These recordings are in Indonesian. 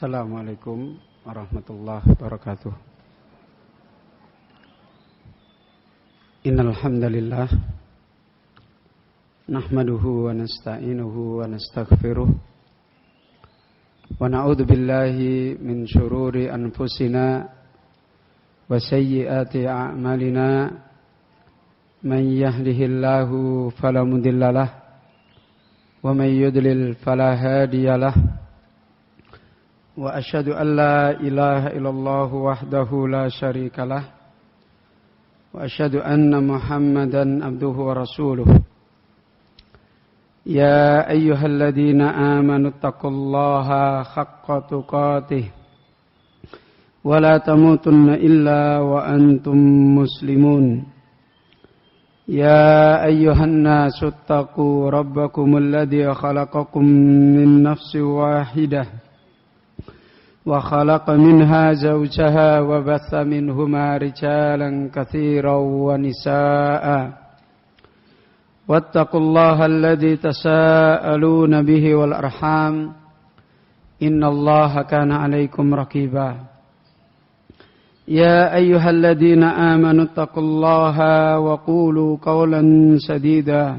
Assalamualaikum warahmatullahi wabarakatuh. Innal hamdalillah nahmaduhu wa nasta'inuhu wa nastaghfiruh wa na'udzu billahi min shururi anfusina wa sayyiati a'malina. Man yahdihillahu fala mudhillalah wa man yudlil fala hadiyalah. Wa asyhadu an la ilaha illallah wahdahu la syarikalah wa asyhadu anna Muhammadan abduhu wa rasuluh. Ya ayyuhalladzina amanu taqullaha haqqa tuqatih wa la tamutunna illa wa antum muslimun. Ya ayyuhan nasu taqu rabbakumul ladzi khalaqakum min nafsin wahidah wa khalaqa minha zawjaha wa batha minhuma rijalan katsiran wa nisaa'a wattaqullaha alladzi tasaaluna bihi wal arham innallaha kana 'alaikum raqiba. Ya ayyuhalladzina amanu taqullaha wa qulu qawlan sadida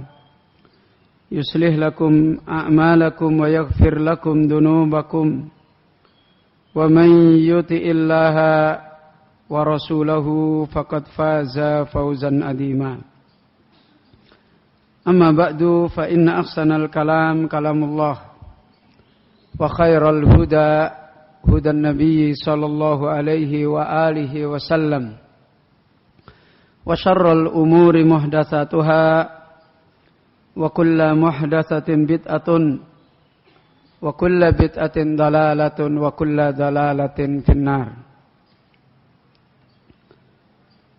yuslih lakum a'malakum wa yaghfir lakum dhunubakum wa man yuti'illaha wa rasulahu faqad faza fawzan adima. Amma ba'du fa inna ahsanal kalam kalamullah wa khairal huda hudan nabiyyi sallallahu alaihi wa alihi wa sallam wa syarrul umuri muhdatsatuha wa kullu muhdatsatin bid'atun wa kullu bid'atin dalalatun wa kullu dalalatin finnar.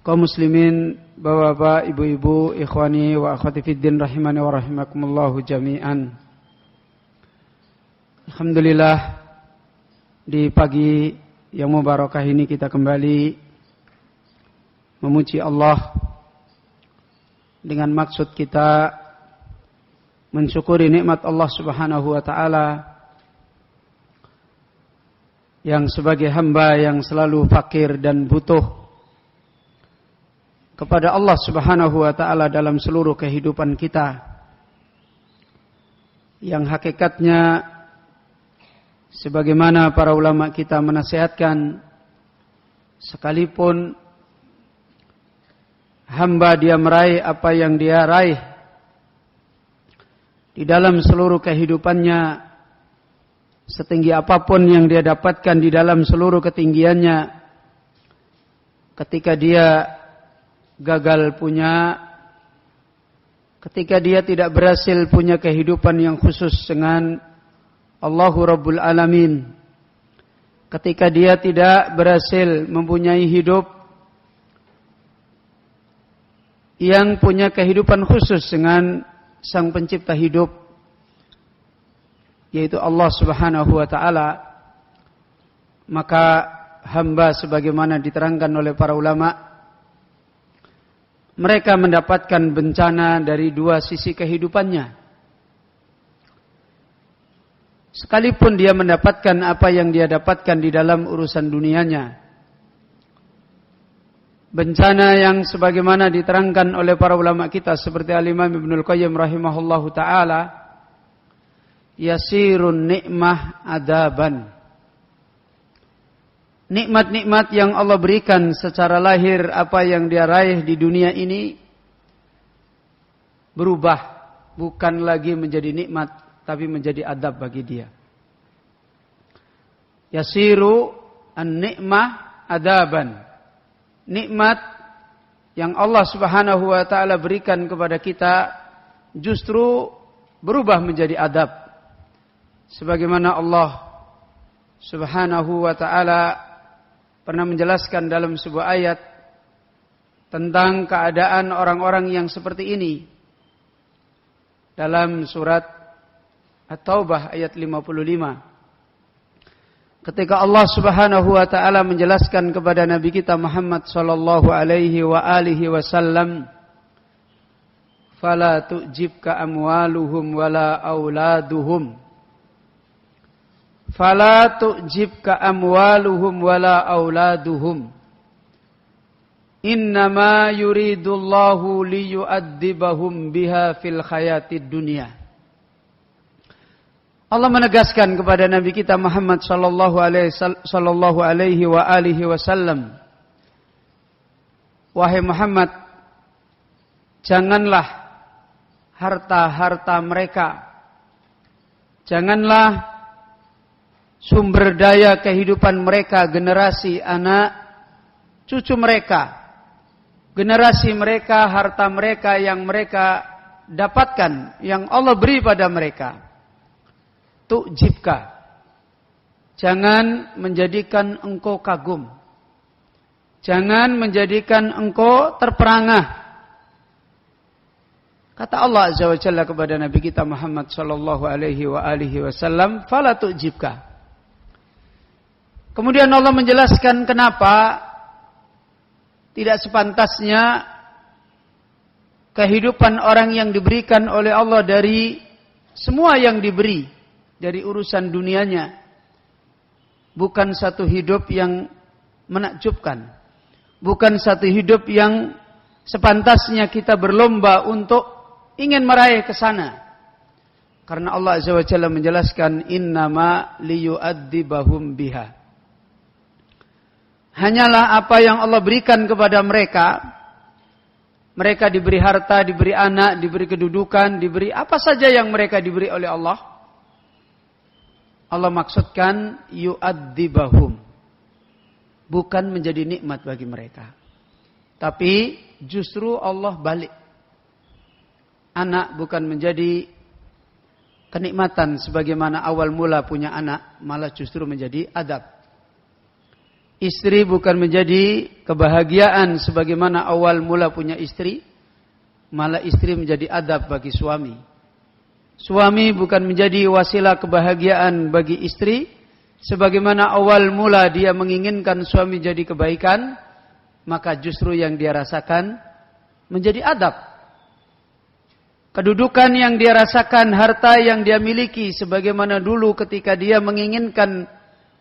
Kaum muslimin, bapak-bapak, ibu-ibu, ikhwani wa akhwati fiddin rahimani wa rahimakumullahu jami'an. Alhamdulillah, di pagi yang mubarakah ini kita kembali memuji Allah dengan maksud kita mensyukuri nikmat Allah Subhanahu wa taala yang sebagai hamba yang selalu fakir dan butuh kepada Allah Subhanahu wa taala dalam seluruh kehidupan kita, yang hakikatnya sebagaimana para ulama kita menasihatkan, sekalipun hamba dia meraih apa yang dia raih di dalam seluruh kehidupannya, setinggi apapun yang dia dapatkan di dalam seluruh ketinggiannya, ketika dia gagal ketika dia tidak berhasil punya kehidupan yang khusus dengan Allahu Rabbul Alamin, ketika dia tidak berhasil mempunyai hidup yang punya kehidupan khusus dengan Sang Pencipta hidup, yaitu Allah Subhanahu wa taala, maka hamba sebagaimana diterangkan oleh para ulama, mereka mendapatkan bencana dari dua sisi kehidupannya. Sekalipun dia mendapatkan apa yang dia dapatkan di dalam urusan dunianya, bencana yang sebagaimana diterangkan oleh para ulama kita seperti Al-Imam Ibnul Qayyim rahimahullahu ta'ala, yasirun nikmah adaban. Nikmat-nikmat yang Allah berikan secara lahir, apa yang dia raih di dunia ini berubah, bukan lagi menjadi nikmat tapi menjadi adab bagi dia. Yasiru an-nikmah adaban. Nikmat yang Allah Subhanahu wa taala berikan kepada kita justru berubah menjadi adab. Sebagaimana Allah Subhanahu wa taala pernah menjelaskan dalam sebuah ayat tentang keadaan orang-orang yang seperti ini dalam surat At-Taubah ayat 55. Ketika Allah Subhanahu wa taala menjelaskan kepada Nabi kita Muhammad sallallahu alaihi wa alihi wasallam, fala tu'jibka amwaluhum wala auladuhum fala tu'jibka amwaluhum wala auladuhum innama yuridullahu liyu'adzibahum biha fil hayatid dunya. Allah menegaskan kepada Nabi kita Muhammad sallallahu alaihi wa alihi wasallam, wahai Muhammad, janganlah harta-harta mereka, janganlah sumber daya kehidupan mereka, generasi anak cucu mereka, generasi mereka, harta mereka yang mereka dapatkan, yang Allah beri pada mereka, tu'jibka, jangan menjadikan engkau kagum, jangan menjadikan engkau terperangah. Kata Allah Azza wa Jalla kepada Nabi kita Muhammad sallallahu alaihi wa alihi wasallam, fala tu'jibka. Kemudian Allah menjelaskan kenapa tidak sepantasnya kehidupan orang yang diberikan oleh Allah dari semua yang diberi, dari urusan dunianya, bukan satu hidup yang menakjubkan, bukan satu hidup yang sepantasnya kita berlomba untuk ingin meraih ke sana. Karena Allah Azza wa Jalla menjelaskan, innama liyu'adzibahum biha. Hanyalah apa yang Allah berikan kepada mereka. Mereka diberi harta, diberi anak, diberi kedudukan, diberi apa saja yang mereka diberi oleh Allah. Allah maksudkan yu'adzibahum, bukan menjadi nikmat bagi mereka, tapi justru Allah balik. Anak bukan menjadi kenikmatan sebagaimana awal mula punya anak, malah justru menjadi adab. Istri bukan menjadi kebahagiaan sebagaimana awal mula punya istri, malah istri menjadi adab bagi suami. Suami bukan menjadi wasilah kebahagiaan bagi istri, sebagaimana awal mula dia menginginkan suami jadi kebaikan, maka justru yang dia rasakan menjadi adab. Kedudukan yang dia rasakan, harta yang dia miliki, sebagaimana dulu ketika dia menginginkan,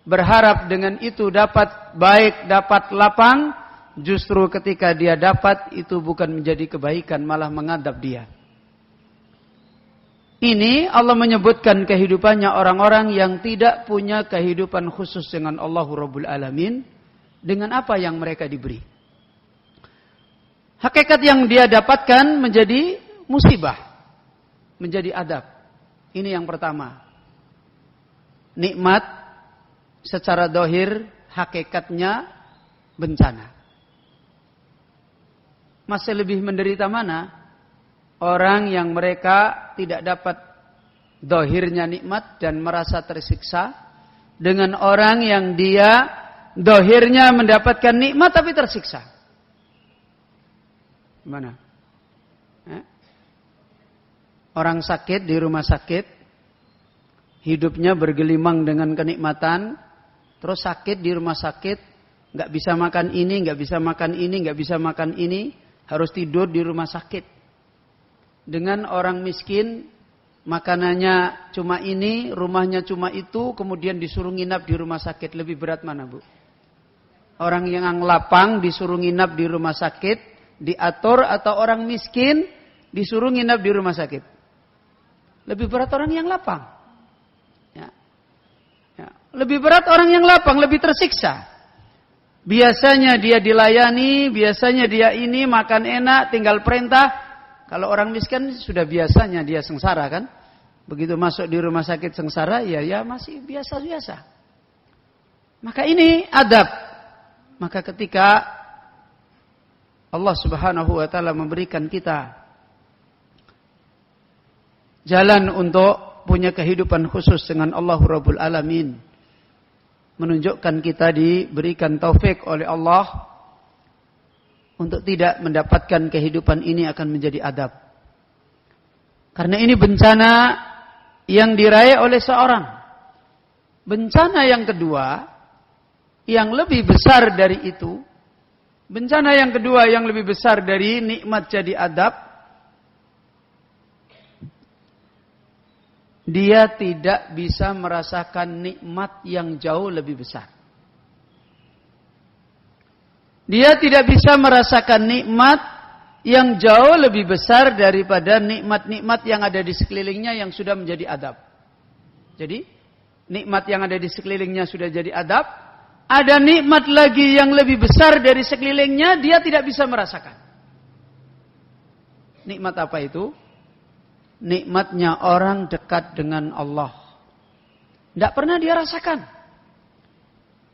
berharap dengan itu dapat baik, dapat lapang, justru ketika dia dapat itu bukan menjadi kebaikan, malah mengadab dia. Ini Allah menyebutkan kehidupannya orang-orang yang tidak punya kehidupan khusus dengan Allah Rabbul Alamin, dengan apa yang mereka diberi. Hakikat yang dia dapatkan menjadi musibah, menjadi adab. Ini yang pertama. Nikmat secara dohir hakikatnya bencana. Masih lebih menderita mana? Orang yang mereka tidak dapat dohirnya nikmat dan merasa tersiksa, dengan orang yang dia dohirnya mendapatkan nikmat tapi tersiksa. Gimana? Orang sakit di rumah sakit, hidupnya bergelimang dengan kenikmatan, terus sakit di rumah sakit, nggak bisa makan ini, nggak bisa makan ini, nggak bisa makan ini, harus tidur di rumah sakit. Dengan orang miskin, makanannya cuma ini, rumahnya cuma itu, kemudian disuruh nginap di rumah sakit. Lebih berat mana, Bu? Orang yang lapang disuruh nginap di rumah sakit, diatur, atau orang miskin disuruh nginap di rumah sakit? Lebih berat orang yang lapang. Ya. Lebih berat orang yang lapang, lebih tersiksa. Biasanya dia dilayani, biasanya dia ini makan enak, tinggal perintah. Kalau orang miskin sudah biasanya dia sengsara kan. Begitu masuk di rumah sakit sengsara, ya masih biasa-biasa. Maka ini adab. Maka ketika Allah Subhanahu wa taala memberikan kita jalan untuk punya kehidupan khusus dengan Allah Rabbul Alamin, menunjukkan kita diberikan taufik oleh Allah untuk tidak mendapatkan kehidupan ini akan menjadi adab. Karena ini bencana yang diraih oleh seorang. Bencana yang kedua, yang lebih besar dari itu, bencana yang kedua yang lebih besar dari nikmat jadi adab, dia tidak bisa merasakan nikmat yang jauh lebih besar. Dia tidak bisa merasakan nikmat yang jauh lebih besar daripada nikmat-nikmat yang ada di sekelilingnya yang sudah menjadi adab. Jadi, nikmat yang ada di sekelilingnya sudah jadi adab. Ada nikmat lagi yang lebih besar dari sekelilingnya, dia tidak bisa merasakan. Nikmat apa itu? Nikmatnya orang dekat dengan Allah. Tidak pernah dia rasakan.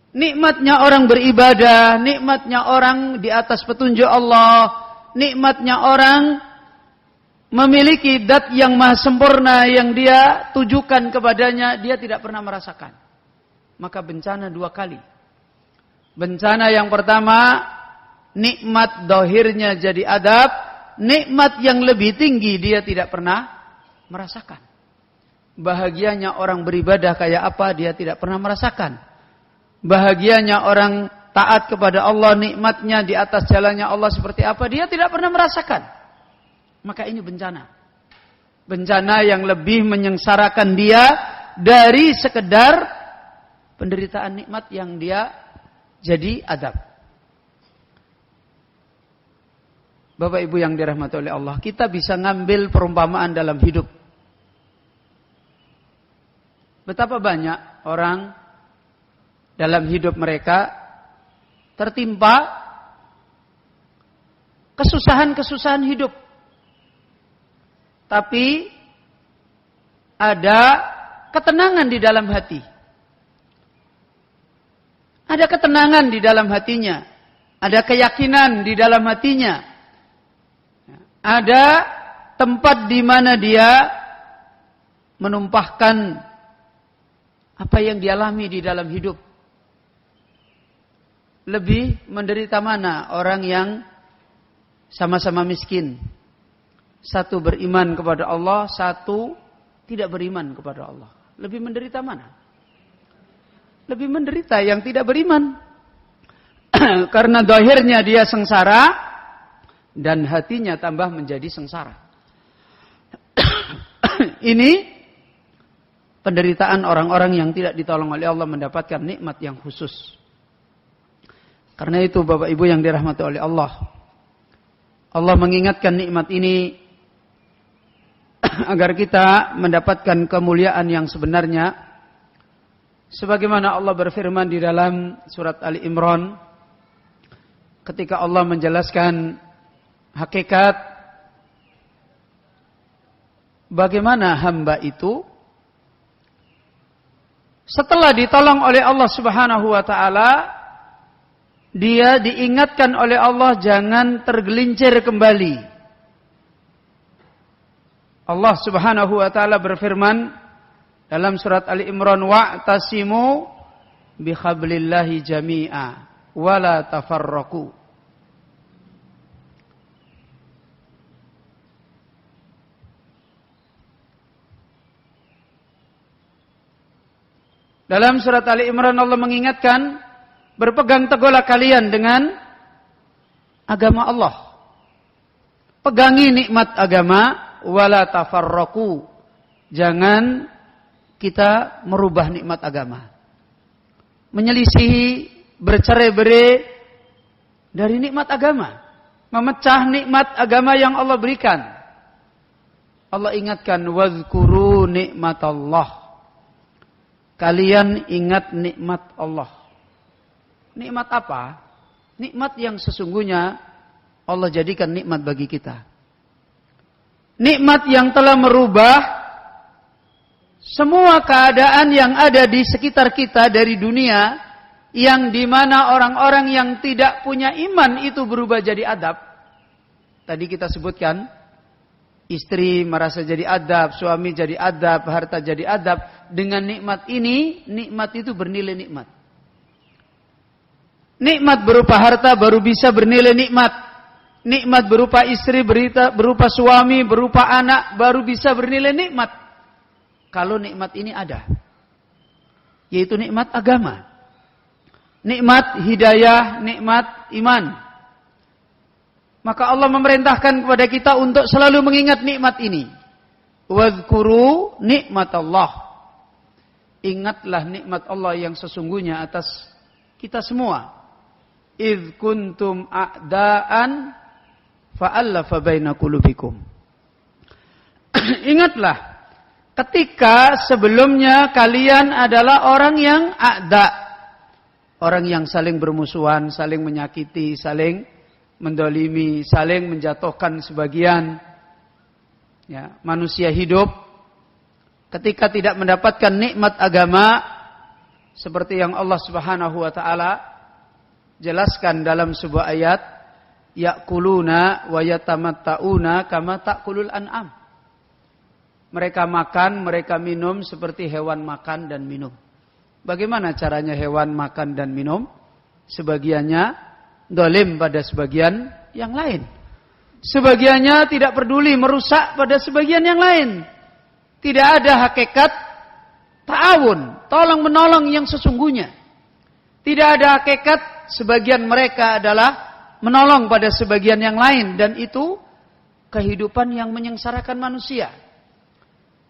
Nikmatnya orang beribadah, nikmatnya orang di atas petunjuk Allah, nikmatnya orang memiliki zat yang maha sempurna yang dia tujukan kepadanya, dia tidak pernah merasakan. Maka bencana dua kali. Bencana yang pertama, nikmat dohirnya jadi adab, nikmat yang lebih tinggi dia tidak pernah merasakan. Bahagianya orang beribadah kayak apa dia tidak pernah merasakan. Bahagianya orang taat kepada Allah, nikmatnya di atas jalannya Allah seperti apa dia tidak pernah merasakan. Maka ini bencana. Bencana yang lebih menyengsarakan dia dari sekedar penderitaan nikmat yang dia jadi adab. Bapak Ibu yang dirahmati oleh Allah, kita bisa ngambil perumpamaan dalam hidup. Betapa banyak orang dalam hidup mereka tertimpa kesusahan-kesusahan hidup. Tapi ada ketenangan di dalam hati. Ada ketenangan di dalam hatinya. Ada keyakinan di dalam hatinya. Ada tempat di mana dia menumpahkan apa yang dialami di dalam hidup. Lebih menderita mana orang yang sama-sama miskin. Satu beriman kepada Allah, satu tidak beriman kepada Allah. Lebih menderita mana? Lebih menderita yang tidak beriman. Karena zahirnya dia sengsara dan hatinya tambah menjadi sengsara. Ini penderitaan orang-orang yang tidak ditolong oleh Allah mendapatkan nikmat yang khusus. Karena itu Bapak Ibu yang dirahmati oleh Allah, Allah mengingatkan nikmat ini agar kita mendapatkan kemuliaan yang sebenarnya. Sebagaimana Allah berfirman di dalam surat Ali Imran ketika Allah menjelaskan hakikat bagaimana hamba itu setelah ditolong oleh Allah Subhanahu wa taala, dia diingatkan oleh Allah jangan tergelincir kembali. Allah Subhanahu wa taala berfirman dalam surat Ali Imran, wa'tasimu bihablillahi jami'a wa la tafarraqu. Dalam surat Ali Imran Allah mengingatkan, berpegang teguhlah kalian dengan agama Allah. Pegangi nikmat agama, wala tafarraqu. Jangan kita merubah nikmat agama. Menyelisihi, bercerai-berai dari nikmat agama. Memecah nikmat agama yang Allah berikan. Allah ingatkan, wazkuru nikmatallah. Kalian ingat nikmat Allah. Nikmat apa? Nikmat yang sesungguhnya Allah jadikan nikmat bagi kita. Nikmat yang telah merubah semua keadaan yang ada di sekitar kita dari dunia, yang dimana orang-orang yang tidak punya iman itu berubah jadi adab. Tadi kita sebutkan, istri merasa jadi adab, suami jadi adab, harta jadi adab. Dengan nikmat ini, nikmat itu bernilai nikmat. Nikmat berupa harta baru bisa bernilai nikmat. Nikmat berupa istri, berupa suami, berupa anak baru bisa bernilai nikmat. Kalau nikmat ini ada, yaitu nikmat agama, nikmat hidayah, nikmat iman. Maka Allah memerintahkan kepada kita untuk selalu mengingat nikmat ini. Wadhkuru nikmatallah. Ingatlah nikmat Allah yang sesungguhnya atas kita semua. Idh kuntum a'daan fa'allafa baina qulubikum. Ingatlah ketika sebelumnya kalian adalah orang yang a'da, orang yang saling bermusuhan, saling menyakiti, saling mendolimi, saling menjatuhkan sebagian manusia hidup. Ketika tidak mendapatkan nikmat agama seperti yang Allah Subhanahu wa taala jelaskan dalam sebuah ayat, ya'kuluna wa yatamatta'una kama ta'kulul an'am. Mereka makan, mereka minum seperti hewan makan dan minum. Bagaimana caranya hewan makan dan minum? Sebagiannya dolim pada sebagian yang lain. Sebagiannya tidak peduli, merusak pada sebagian yang lain. Tidak ada hakikat ta'awun, tolong menolong yang sesungguhnya. Tidak ada hakikat sebagian mereka adalah menolong pada sebagian yang lain. Dan itu kehidupan yang menyengsarakan manusia.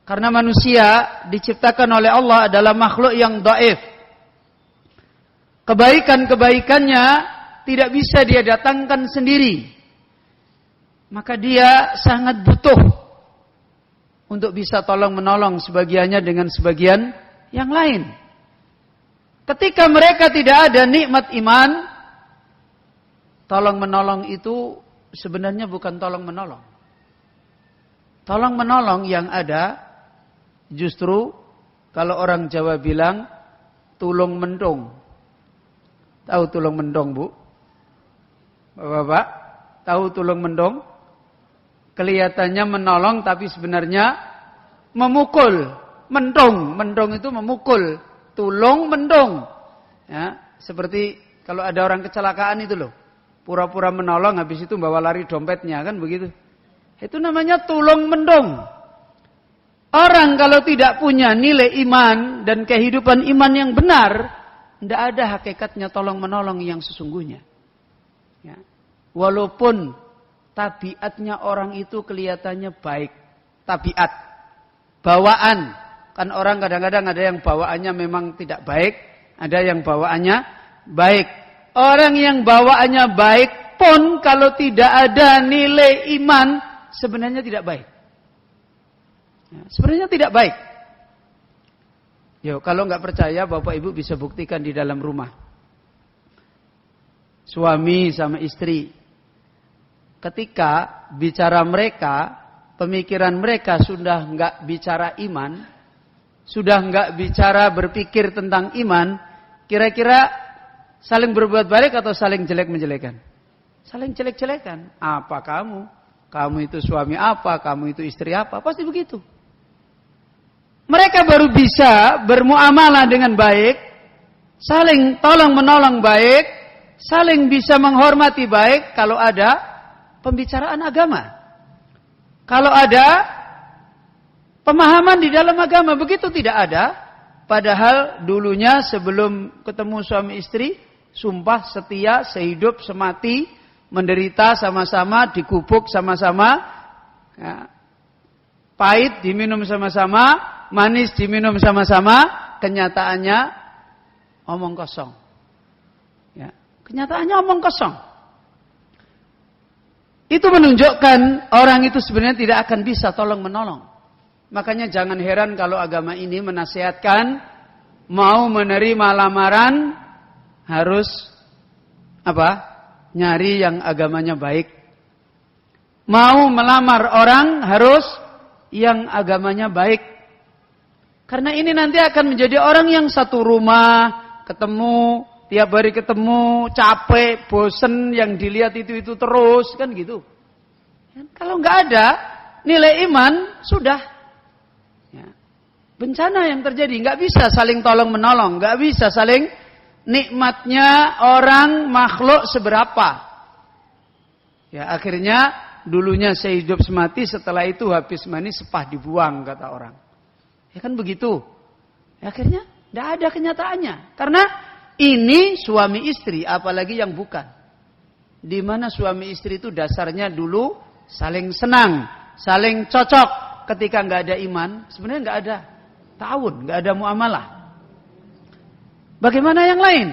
Karena manusia diciptakan oleh Allah adalah makhluk yang dhaif. Kebaikan-kebaikannya tidak bisa dia datangkan sendiri. Maka dia sangat butuh untuk bisa tolong menolong sebagiannya dengan sebagian yang lain. Ketika mereka tidak ada nikmat iman, tolong menolong itu sebenarnya bukan tolong menolong. Tolong menolong yang ada justru kalau orang Jawa bilang tulung mendong. Tahu tulung mendong, Bu? Bapak-bapak, tahu tulung mendong? Kelihatannya menolong tapi sebenarnya memukul. Mendong, mendong itu memukul. Tulung mendong. Ya, seperti kalau ada orang kecelakaan itu loh. Pura-pura menolong habis itu bawa lari dompetnya, kan begitu. Itu namanya tulung mendong. Orang kalau tidak punya nilai iman dan kehidupan iman yang benar, tidak ada hakikatnya tolong menolong yang sesungguhnya. Ya. Walaupun tabiatnya orang itu kelihatannya baik, tabiat, bawaan, kan orang kadang-kadang ada yang bawaannya memang tidak baik, ada yang bawaannya baik. Orang yang bawaannya baik pun kalau tidak ada nilai iman sebenarnya tidak baik. Ya, sebenarnya tidak baik. Yo, kalau nggak percaya, Bapak Ibu bisa buktikan di dalam rumah. Suami sama istri, ketika bicara mereka, pemikiran mereka sudah nggak bicara iman, sudah nggak bicara berpikir tentang iman, kira-kira saling berbuat baik atau saling jelek-menjelekan? Saling jelek-jelekan. Apa kamu? Kamu itu suami apa? Kamu itu istri apa? Pasti begitu. Mereka baru bisa bermuamalah dengan baik, saling tolong menolong baik, saling bisa menghormati baik kalau ada pembicaraan agama. Kalau ada pemahaman di dalam agama, begitu tidak ada. Padahal dulunya sebelum ketemu suami istri, sumpah setia, sehidup, semati, menderita sama-sama, dikubuk sama-sama, ya, pahit diminum sama-sama, manis diminum sama-sama, kenyataannya omong kosong. Ya, kenyataannya omong kosong. Itu menunjukkan orang itu sebenarnya tidak akan bisa tolong menolong. Makanya jangan heran kalau agama ini menasihatkan mau menerima lamaran harus apa? Nyari yang agamanya baik. Mau melamar orang harus yang agamanya baik. Karena ini nanti akan menjadi orang yang satu rumah, ketemu, tiap hari ketemu, capek, bosen, yang dilihat itu terus, kan gitu. Kalau nggak ada nilai iman, sudah. Ya. Bencana yang terjadi, nggak bisa saling tolong menolong, nggak bisa saling nikmatnya orang makhluk seberapa. Ya, akhirnya dulunya sehidup semati, setelah itu habis mani sepah dibuang, kata orang. Ya kan begitu. Ya, akhirnya tidak ada kenyataannya. Karena ini suami istri, apalagi yang bukan. Di mana suami istri itu dasarnya dulu saling senang, saling cocok, ketika nggak ada iman? Sebenarnya nggak ada ta'awun, nggak ada muamalah. Bagaimana yang lain?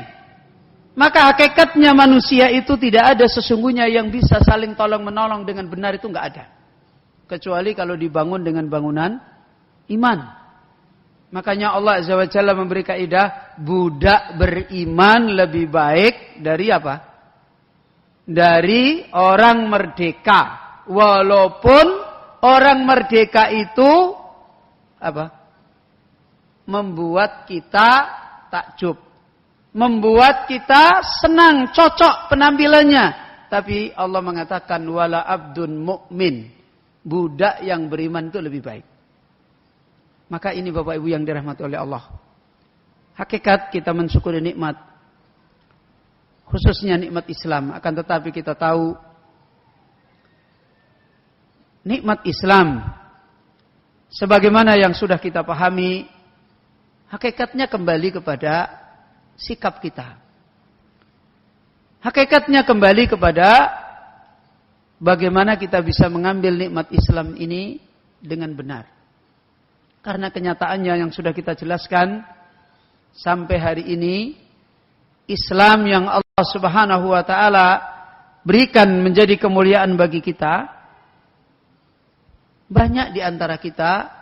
Maka hakikatnya manusia itu tidak ada sesungguhnya yang bisa saling tolong menolong dengan benar, itu nggak ada. Kecuali kalau dibangun dengan bangunan iman. Makanya Allah Azza wa Jalla memberi kaidah, budak beriman lebih baik dari apa? Dari orang merdeka. Walaupun orang merdeka itu apa? Membuat kita takjub, membuat kita senang, cocok penampilannya. Tapi Allah mengatakan wala abdun mu'min, budak yang beriman itu lebih baik. Maka ini Bapak Ibu yang dirahmati oleh Allah, hakikat kita mensyukuri nikmat, khususnya nikmat Islam. Akan tetapi kita tahu nikmat Islam sebagaimana yang sudah kita pahami, hakikatnya kembali kepada sikap kita. Hakikatnya kembali kepada bagaimana kita bisa mengambil nikmat Islam ini dengan benar. Karena kenyataannya yang sudah kita jelaskan, sampai hari ini Islam yang Allah Subhanahu wa taala berikan menjadi kemuliaan bagi kita, banyak di antara kita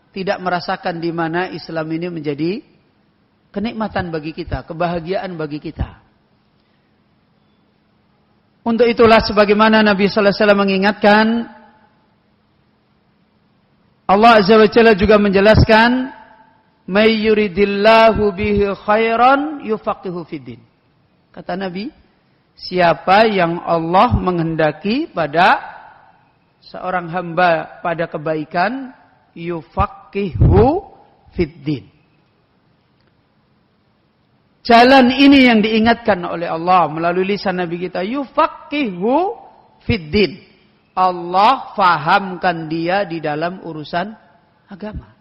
tidak merasakan di mana Islam ini menjadi kenikmatan bagi kita, kebahagiaan bagi kita. Untuk itulah sebagaimana Nabi sallallahu alaihi wasallam mengingatkan, Allah Azza wa Jalla juga menjelaskan, may yuridillahu bihi khairan yufaqihu fiddin. Kata Nabi, siapa yang Allah menghendaki pada seorang hamba pada kebaikan, yufaqihu fiddin. Jalan ini yang diingatkan oleh Allah melalui lisan Nabi kita, yufaqihu fiddin. Allah fahamkan dia di dalam urusan agama.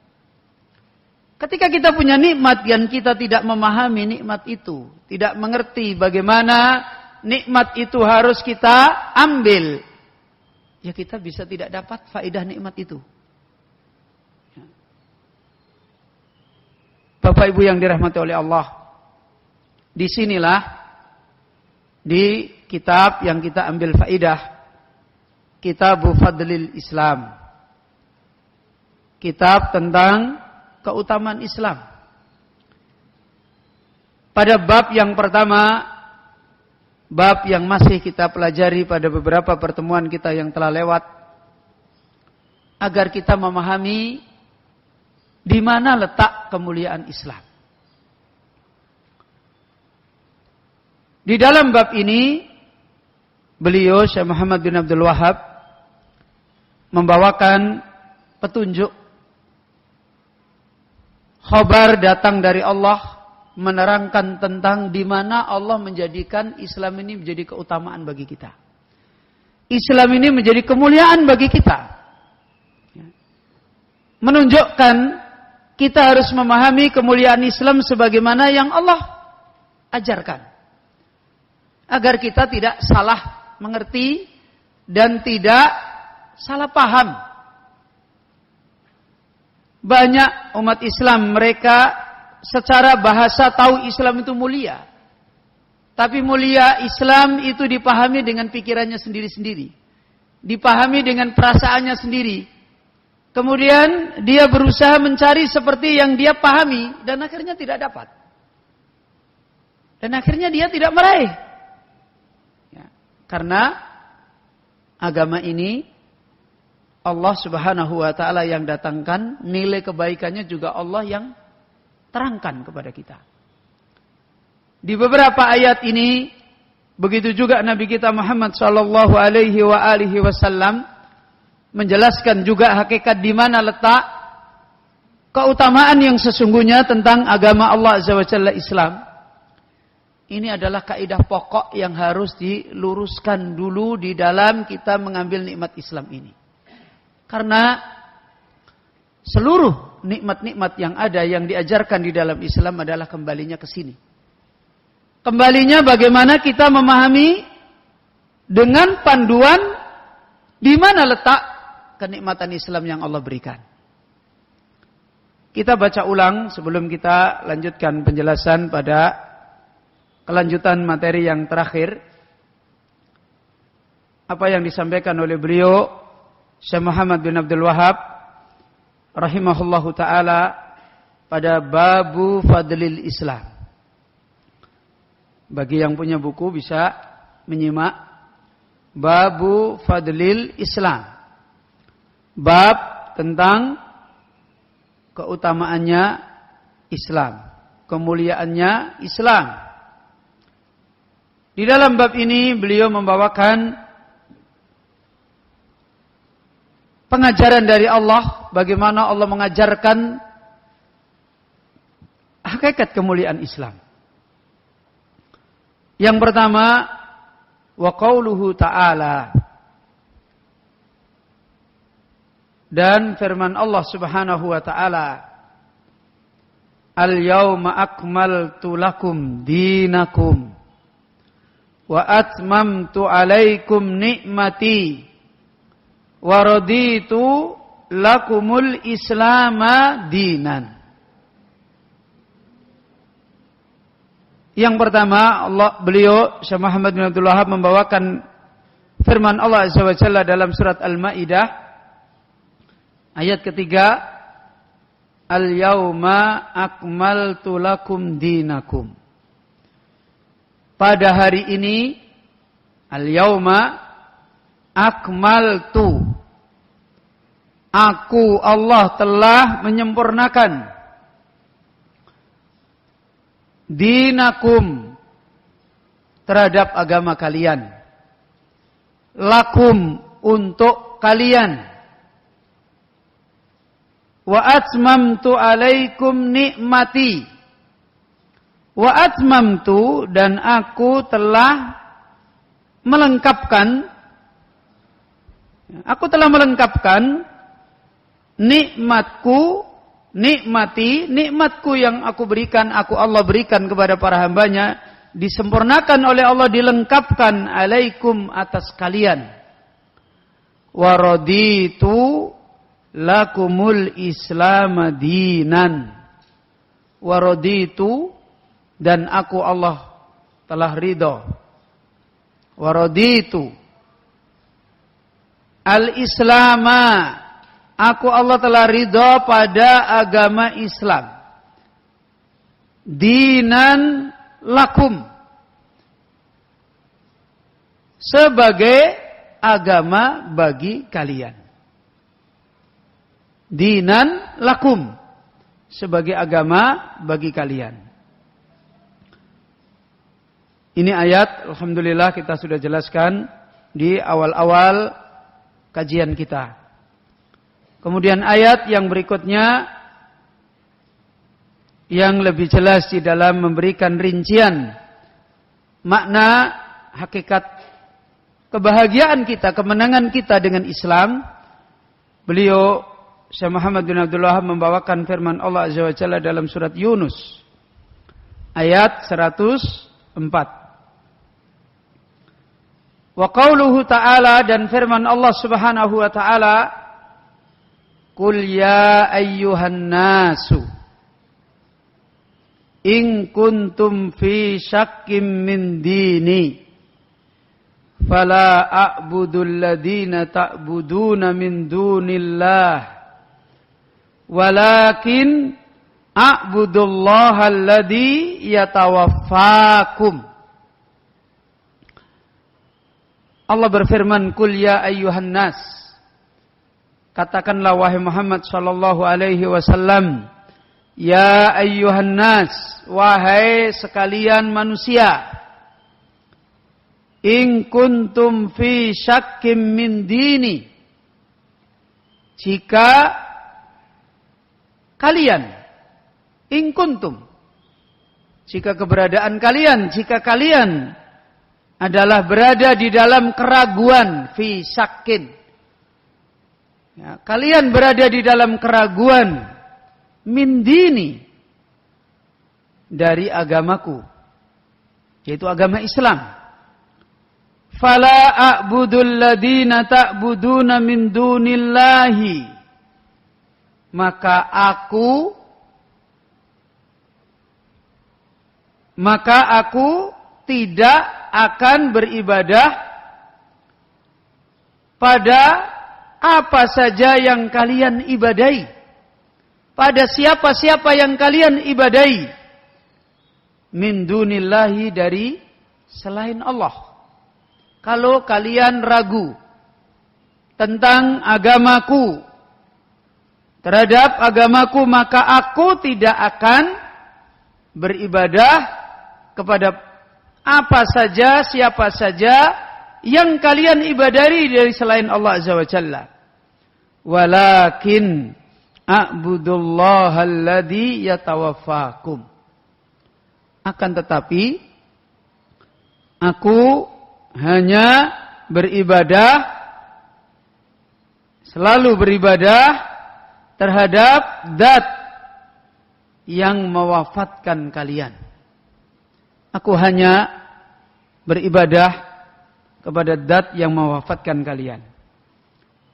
Ketika kita punya nikmat dan kita tidak memahami nikmat itu, tidak mengerti bagaimana nikmat itu harus kita ambil, ya kita bisa tidak dapat faedah nikmat itu. Bapak Ibu yang dirahmati oleh Allah, disinilah di kitab yang kita ambil faedah, Kitab Fadlil Islam, kitab tentang keutamaan Islam. Pada bab yang pertama, bab yang masih kita pelajari pada beberapa pertemuan kita yang telah lewat, agar kita memahami di mana letak kemuliaan Islam. Di dalam bab ini, beliau Syekh Muhammad bin Abdul Wahab membawakan petunjuk, khabar datang dari Allah, menerangkan tentang di mana Allah menjadikan Islam ini menjadi keutamaan bagi kita. Islam ini menjadi kemuliaan bagi kita. Menunjukkan kita harus memahami kemuliaan Islam sebagaimana yang Allah ajarkan, agar kita tidak salah mengerti dan tidak salah paham. Banyak umat Islam, mereka secara bahasa tahu Islam itu mulia, tapi mulia Islam itu dipahami dengan pikirannya sendiri-sendiri, dipahami dengan perasaannya sendiri. Kemudian dia berusaha mencari seperti yang dia pahami, dan akhirnya tidak dapat, dan akhirnya dia tidak meraih. Karena agama ini Allah Subhanahu wa taala yang datangkan, nilai kebaikannya juga Allah yang terangkan kepada kita. Di beberapa ayat ini, begitu juga Nabi kita Muhammad sallallahu alaihi wasallam menjelaskan juga hakikat di mana letak keutamaan yang sesungguhnya tentang agama Allah Azza wa Jalla, Islam. Ini adalah kaidah pokok yang harus diluruskan dulu di dalam kita mengambil nikmat Islam ini. Karena seluruh nikmat-nikmat yang ada yang diajarkan di dalam Islam adalah kembalinya ke sini. Kembalinya bagaimana kita memahami dengan panduan di mana letak kenikmatan Islam yang Allah berikan. Kita baca ulang sebelum kita lanjutkan penjelasan pada kelanjutan materi yang terakhir. Apa yang disampaikan oleh beliau Syekh Muhammad bin Abdul Wahhab rahimahullahu taala pada babu fadlil Islam. Bagi yang punya buku bisa menyimak babu fadlil Islam. Bab tentang keutamaannya Islam, kemuliaannya Islam. Di dalam bab ini beliau membawakan pengajaran dari Allah, bagaimana Allah mengajarkan hakikat kemuliaan Islam. Yang pertama, wa qauluhu ta'ala, dan firman Allah Subhanahu wa taala, al-yauma akmaltu lakum dinakum wa atmamtu alaikum ni'mati wa raditu lakumul islama dinan. Yang pertama, beliau Syekh Muhammad bin Abdul Wahhab membawakan firman Allah Azza wa Jalla dalam surat Al-Maidah ayat ketiga, al-yauma akmaltu lakum dinakum. Pada hari ini, al-yauma akmaltu, aku Allah telah menyempurnakan dinakum, terhadap agama kalian, lakum, untuk kalian, wa atmamtu alaikum nikmati, wa atmamtu, dan aku telah melengkapkan, nikmatku, nikmatku yang aku berikan, aku Allah berikan kepada para hambanya, disempurnakan oleh Allah, dilengkapkan alaikum, atas kalian. Wa raditu lakumul islam dinan. Wa raditu, dan aku Allah telah ridho. Wa raditu al-islama, aku Allah telah ridho pada agama Islam. Dinan lakum, sebagai agama bagi kalian. Dinan lakum, sebagai agama bagi kalian. Ini ayat, alhamdulillah kita sudah jelaskan di awal-awal kajian kita. Kemudian ayat yang berikutnya yang lebih jelas di dalam memberikan rincian makna hakikat kebahagiaan kita, kemenangan kita dengan Islam. Beliau Syekh Muhammad bin Abdul Wahhab membawakan firman Allah Azza wa Jalla dalam surat Yunus ayat 104. Wa qauluhu ta'ala, dan firman Allah Subhanahu wa ta'ala, qul ya ayyuhan nasu in kuntum fi syakkim min dini fala a'budul ladina ta'buduna min dunillah walakin a'budullaha alladhi yatawaffakum. Allah berfirman, qul ya ayyuhan nas, katakanlah wahai Muhammad sallallahu alaihi wasallam, ya ayyuhan nas, wahai sekalian manusia, in kuntum fi syakkim min dini, jika kalian, in kuntum, jika keberadaan kalian, jika kalian adalah berada di dalam keraguan, fi syakkin, ya, kalian berada di dalam keraguan, min dini, dari agamaku, yaitu agama Islam. fala a'budul ladina ta'buduna min dunillahi, maka aku tidak akan beribadah pada apa saja yang kalian ibadahi, pada siapa-siapa yang kalian ibadahi, min dunillahi, dari selain Allah. Kalau kalian ragu tentang agamaku, terhadap agamaku, maka aku tidak akan beribadah kepada apa saja, siapa saja yang kalian ibadahi dari selain Allah Azza wa Jalla. Walakin a'budullaha alladhi yatawaffakum. Akan tetapi aku hanya selalu beribadah terhadap zat yang mewafatkan kalian. Aku hanya beribadah kepada zat yang mewafatkan kalian.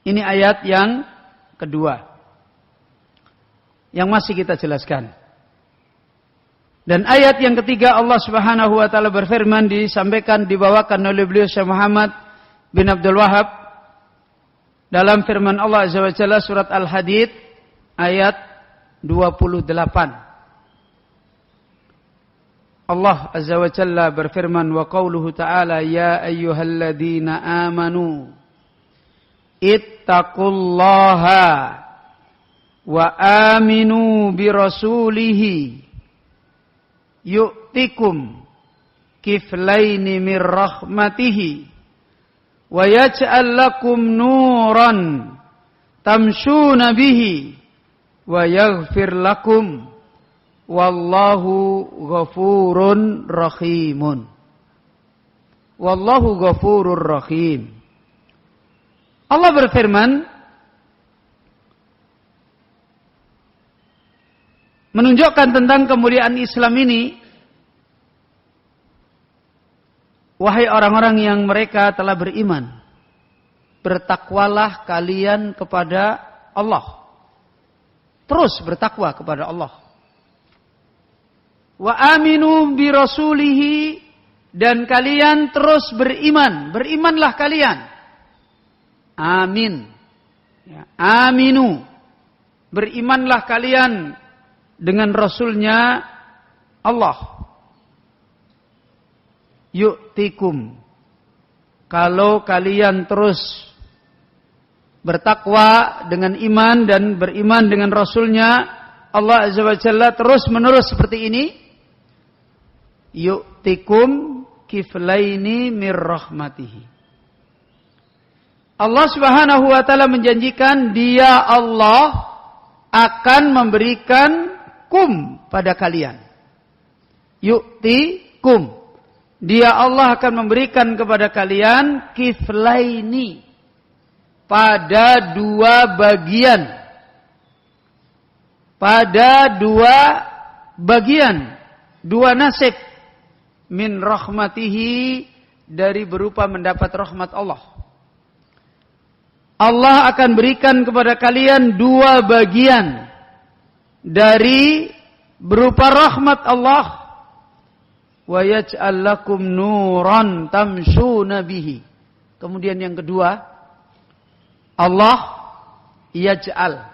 Ini ayat yang kedua yang masih kita jelaskan. Dan ayat yang ketiga, Allah Subhanahu wa taala berfirman, dibawakan oleh beliau Syekh Muhammad bin Abdul Wahab dalam firman Allah Azza wa Jalla surat Al-Hadid ayat 28. Allah Azza wa Jalla berfirman, wa qauluhu ta'ala, ya ayyuhalladzina amanu ittaqullaha wa aminu bi rasulihi yu'tikum kiflaini min rahmatihi wa yaj'al lakum nuran tamshuna bihi wa yaghfir lakum wallahu ghafurun rahimun. Wallahu ghafurur rahim. Allah berfirman menunjukkan tentang kemuliaan Islam ini. Wahai orang-orang yang mereka telah beriman, bertakwalah kalian kepada Allah. Terus bertakwa kepada Allah. Wa aminu bi rasulihi, dan kalian terus beriman. Berimanlah kalian. Amin. Ya, aminu. Berimanlah kalian dengan Rasulnya Allah. Yu'tikum. Kalau kalian terus bertakwa dengan iman dan beriman dengan Rasulnya Allah Azza wa Jalla terus menerus seperti ini, yu'tikum kiflaini mir rahmatihi. Allah Subhanahu wa taala menjanjikan Dia Allah akan memberikan pada kalian. Yu'tikum. Dia Allah akan memberikan kepada kalian kiflaini, pada dua bagian. Pada dua bagian, dua nasib min rahmatihi, dari berupa mendapat rahmat Allah. Allah akan berikan kepada kalian dua bagian dari berupa rahmat Allah. Wa yaj'al lakum nuran tamshuna bihi. Kemudian yang kedua, Allah yaj'al.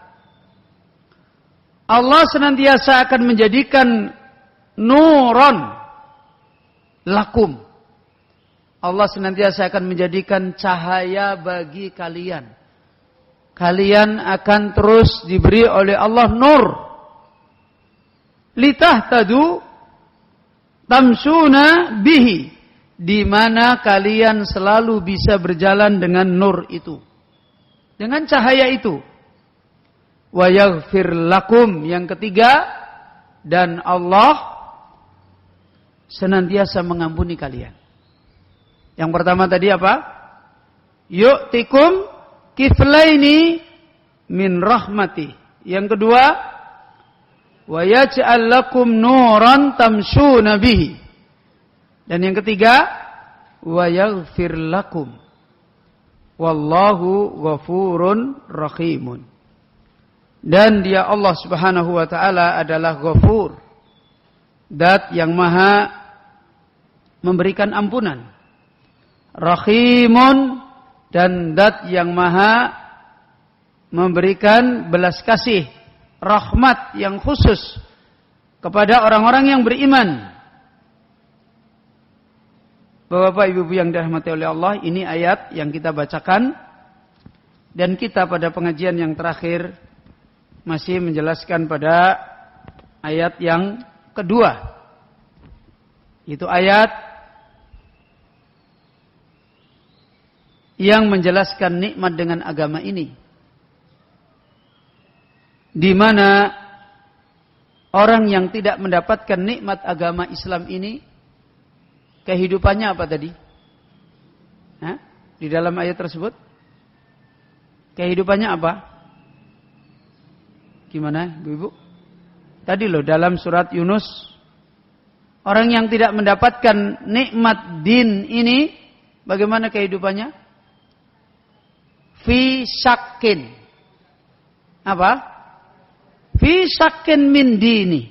Allah senantiasa akan menjadikan nuran lakum. Allah senantiasa akan menjadikan cahaya bagi kalian. Kalian akan terus diberi oleh Allah nur. Litahtadu tamsuna bihi, di mana kalian selalu bisa berjalan dengan nur itu, dengan cahaya itu. Wa yaghfir lakum, yang ketiga, dan Allah senantiasa mengampuni kalian. Yang pertama tadi apa? Yu'tikum kiflaini min rahmati. Yang kedua, wa yaj'al lakum nuran tamshuna bihi. Dan yang ketiga, wa yaghfir lakum. Wallahu ghafurun rahimun. Dan dia Allah Subhanahu wa taala adalah Ghafur, zat yang maha memberikan ampunan. Rahimun, dan zat yang maha memberikan belas kasih, rahmat yang khusus kepada orang-orang yang beriman. Bapak Ibu yang dirahmati oleh Allah, ini ayat yang kita bacakan, dan kita pada pengajian yang terakhir masih menjelaskan pada ayat yang kedua. Itu ayat yang menjelaskan nikmat dengan agama ini, di mana orang yang tidak mendapatkan nikmat agama Islam ini, kehidupannya apa tadi? Hah? Di dalam ayat tersebut kehidupannya apa? Gimana Ibu? Tadi loh dalam surat Yunus, orang yang tidak mendapatkan nikmat din ini, bagaimana kehidupannya? Fi syakkin. Apa? Fi syakkin min dini.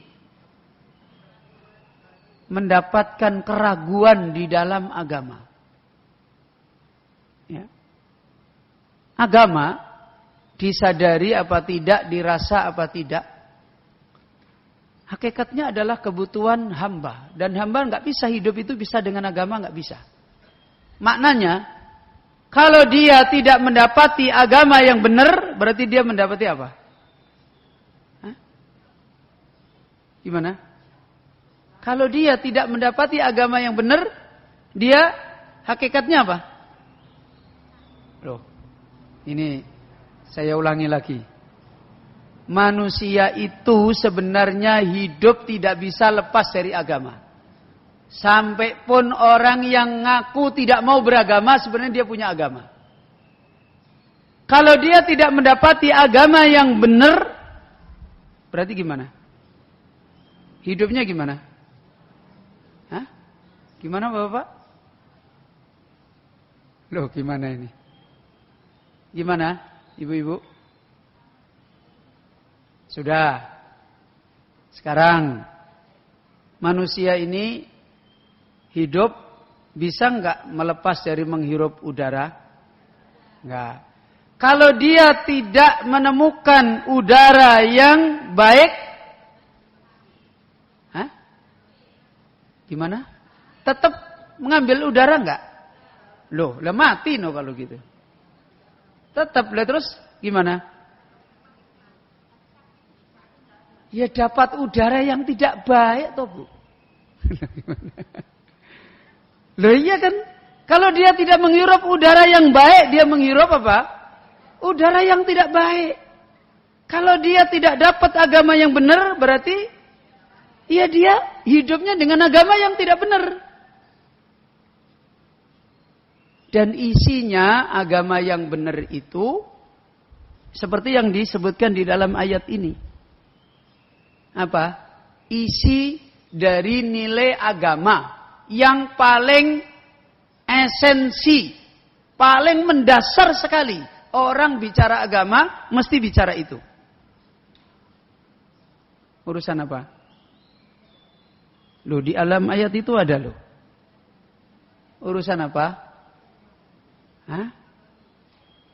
Mendapatkan keraguan di dalam agama. Ya. Agama disadari apa tidak, dirasa apa tidak, hakikatnya adalah kebutuhan hamba, dan hamba nggak bisa hidup itu bisa dengan agama, nggak bisa. Maknanya, kalau dia tidak mendapati agama yang benar, berarti dia mendapati apa? Hah? Gimana? Kalau dia tidak mendapati agama yang benar, dia hakikatnya apa? Loh, ini saya ulangi lagi. Manusia itu sebenarnya hidup tidak bisa lepas dari agama. Sampai pun orang yang ngaku tidak mau beragama, sebenarnya dia punya agama. Kalau dia tidak mendapati agama yang benar, berarti gimana? Hidupnya gimana? Hah? Gimana Bapak? Loh, gimana ini? Gimana Ibu-ibu? Sudah. Sekarang manusia ini hidup bisa enggak melepas dari menghirup udara? Enggak. Kalau dia tidak menemukan udara yang baik, gimana? Tetap mengambil udara enggak? Loh, lah mati no kalau gitu. Tetap lah, terus gimana? Ya dapat udara yang tidak baik toh, Bu. Loh iya kan? Kalau dia tidak menghirup udara yang baik, dia menghirup apa? Udara yang tidak baik. Kalau dia tidak dapat agama yang benar, berarti ya dia hidupnya dengan agama yang tidak benar. Dan isinya agama yang benar itu seperti yang disebutkan di dalam ayat ini. Apa? Isi dari nilai agama yang paling esensi, paling mendasar sekali. Orang bicara agama mesti bicara itu. Urusan apa? Loh, di alam ayat itu ada loh. Urusan apa? Hah?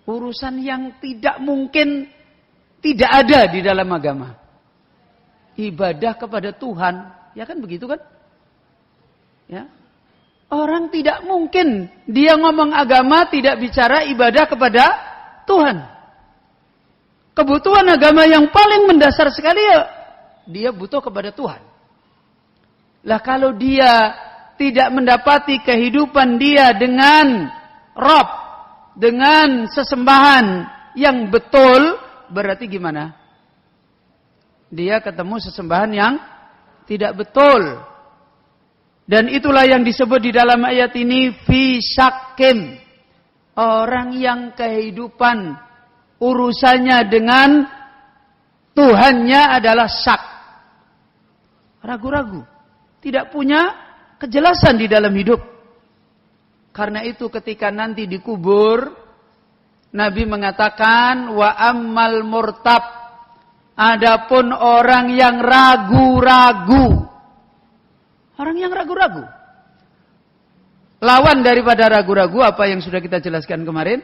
Urusan yang tidak mungkin tidak ada di dalam agama. Ibadah kepada Tuhan. Ya kan begitu kan? Ya. Orang tidak mungkin dia ngomong agama tidak bicara ibadah kepada Tuhan. Kebutuhan agama yang paling mendasar sekali ya, dia butuh kepada Tuhan. Lah kalau dia tidak mendapati kehidupan dia dengan Rabb, dengan sesembahan yang betul, berarti gimana? Dia ketemu sesembahan yang tidak betul. Dan itulah yang disebut di dalam ayat ini fi syakkim. Orang yang kehidupan urusannya dengan Tuhannya adalah syak. Ragu-ragu. Tidak punya kejelasan di dalam hidup. Karena itu ketika nanti dikubur, Nabi mengatakan, wa ammal murtab, adapun orang yang ragu-ragu. Orang yang ragu-ragu. Lawan daripada ragu-ragu apa yang sudah kita jelaskan kemarin?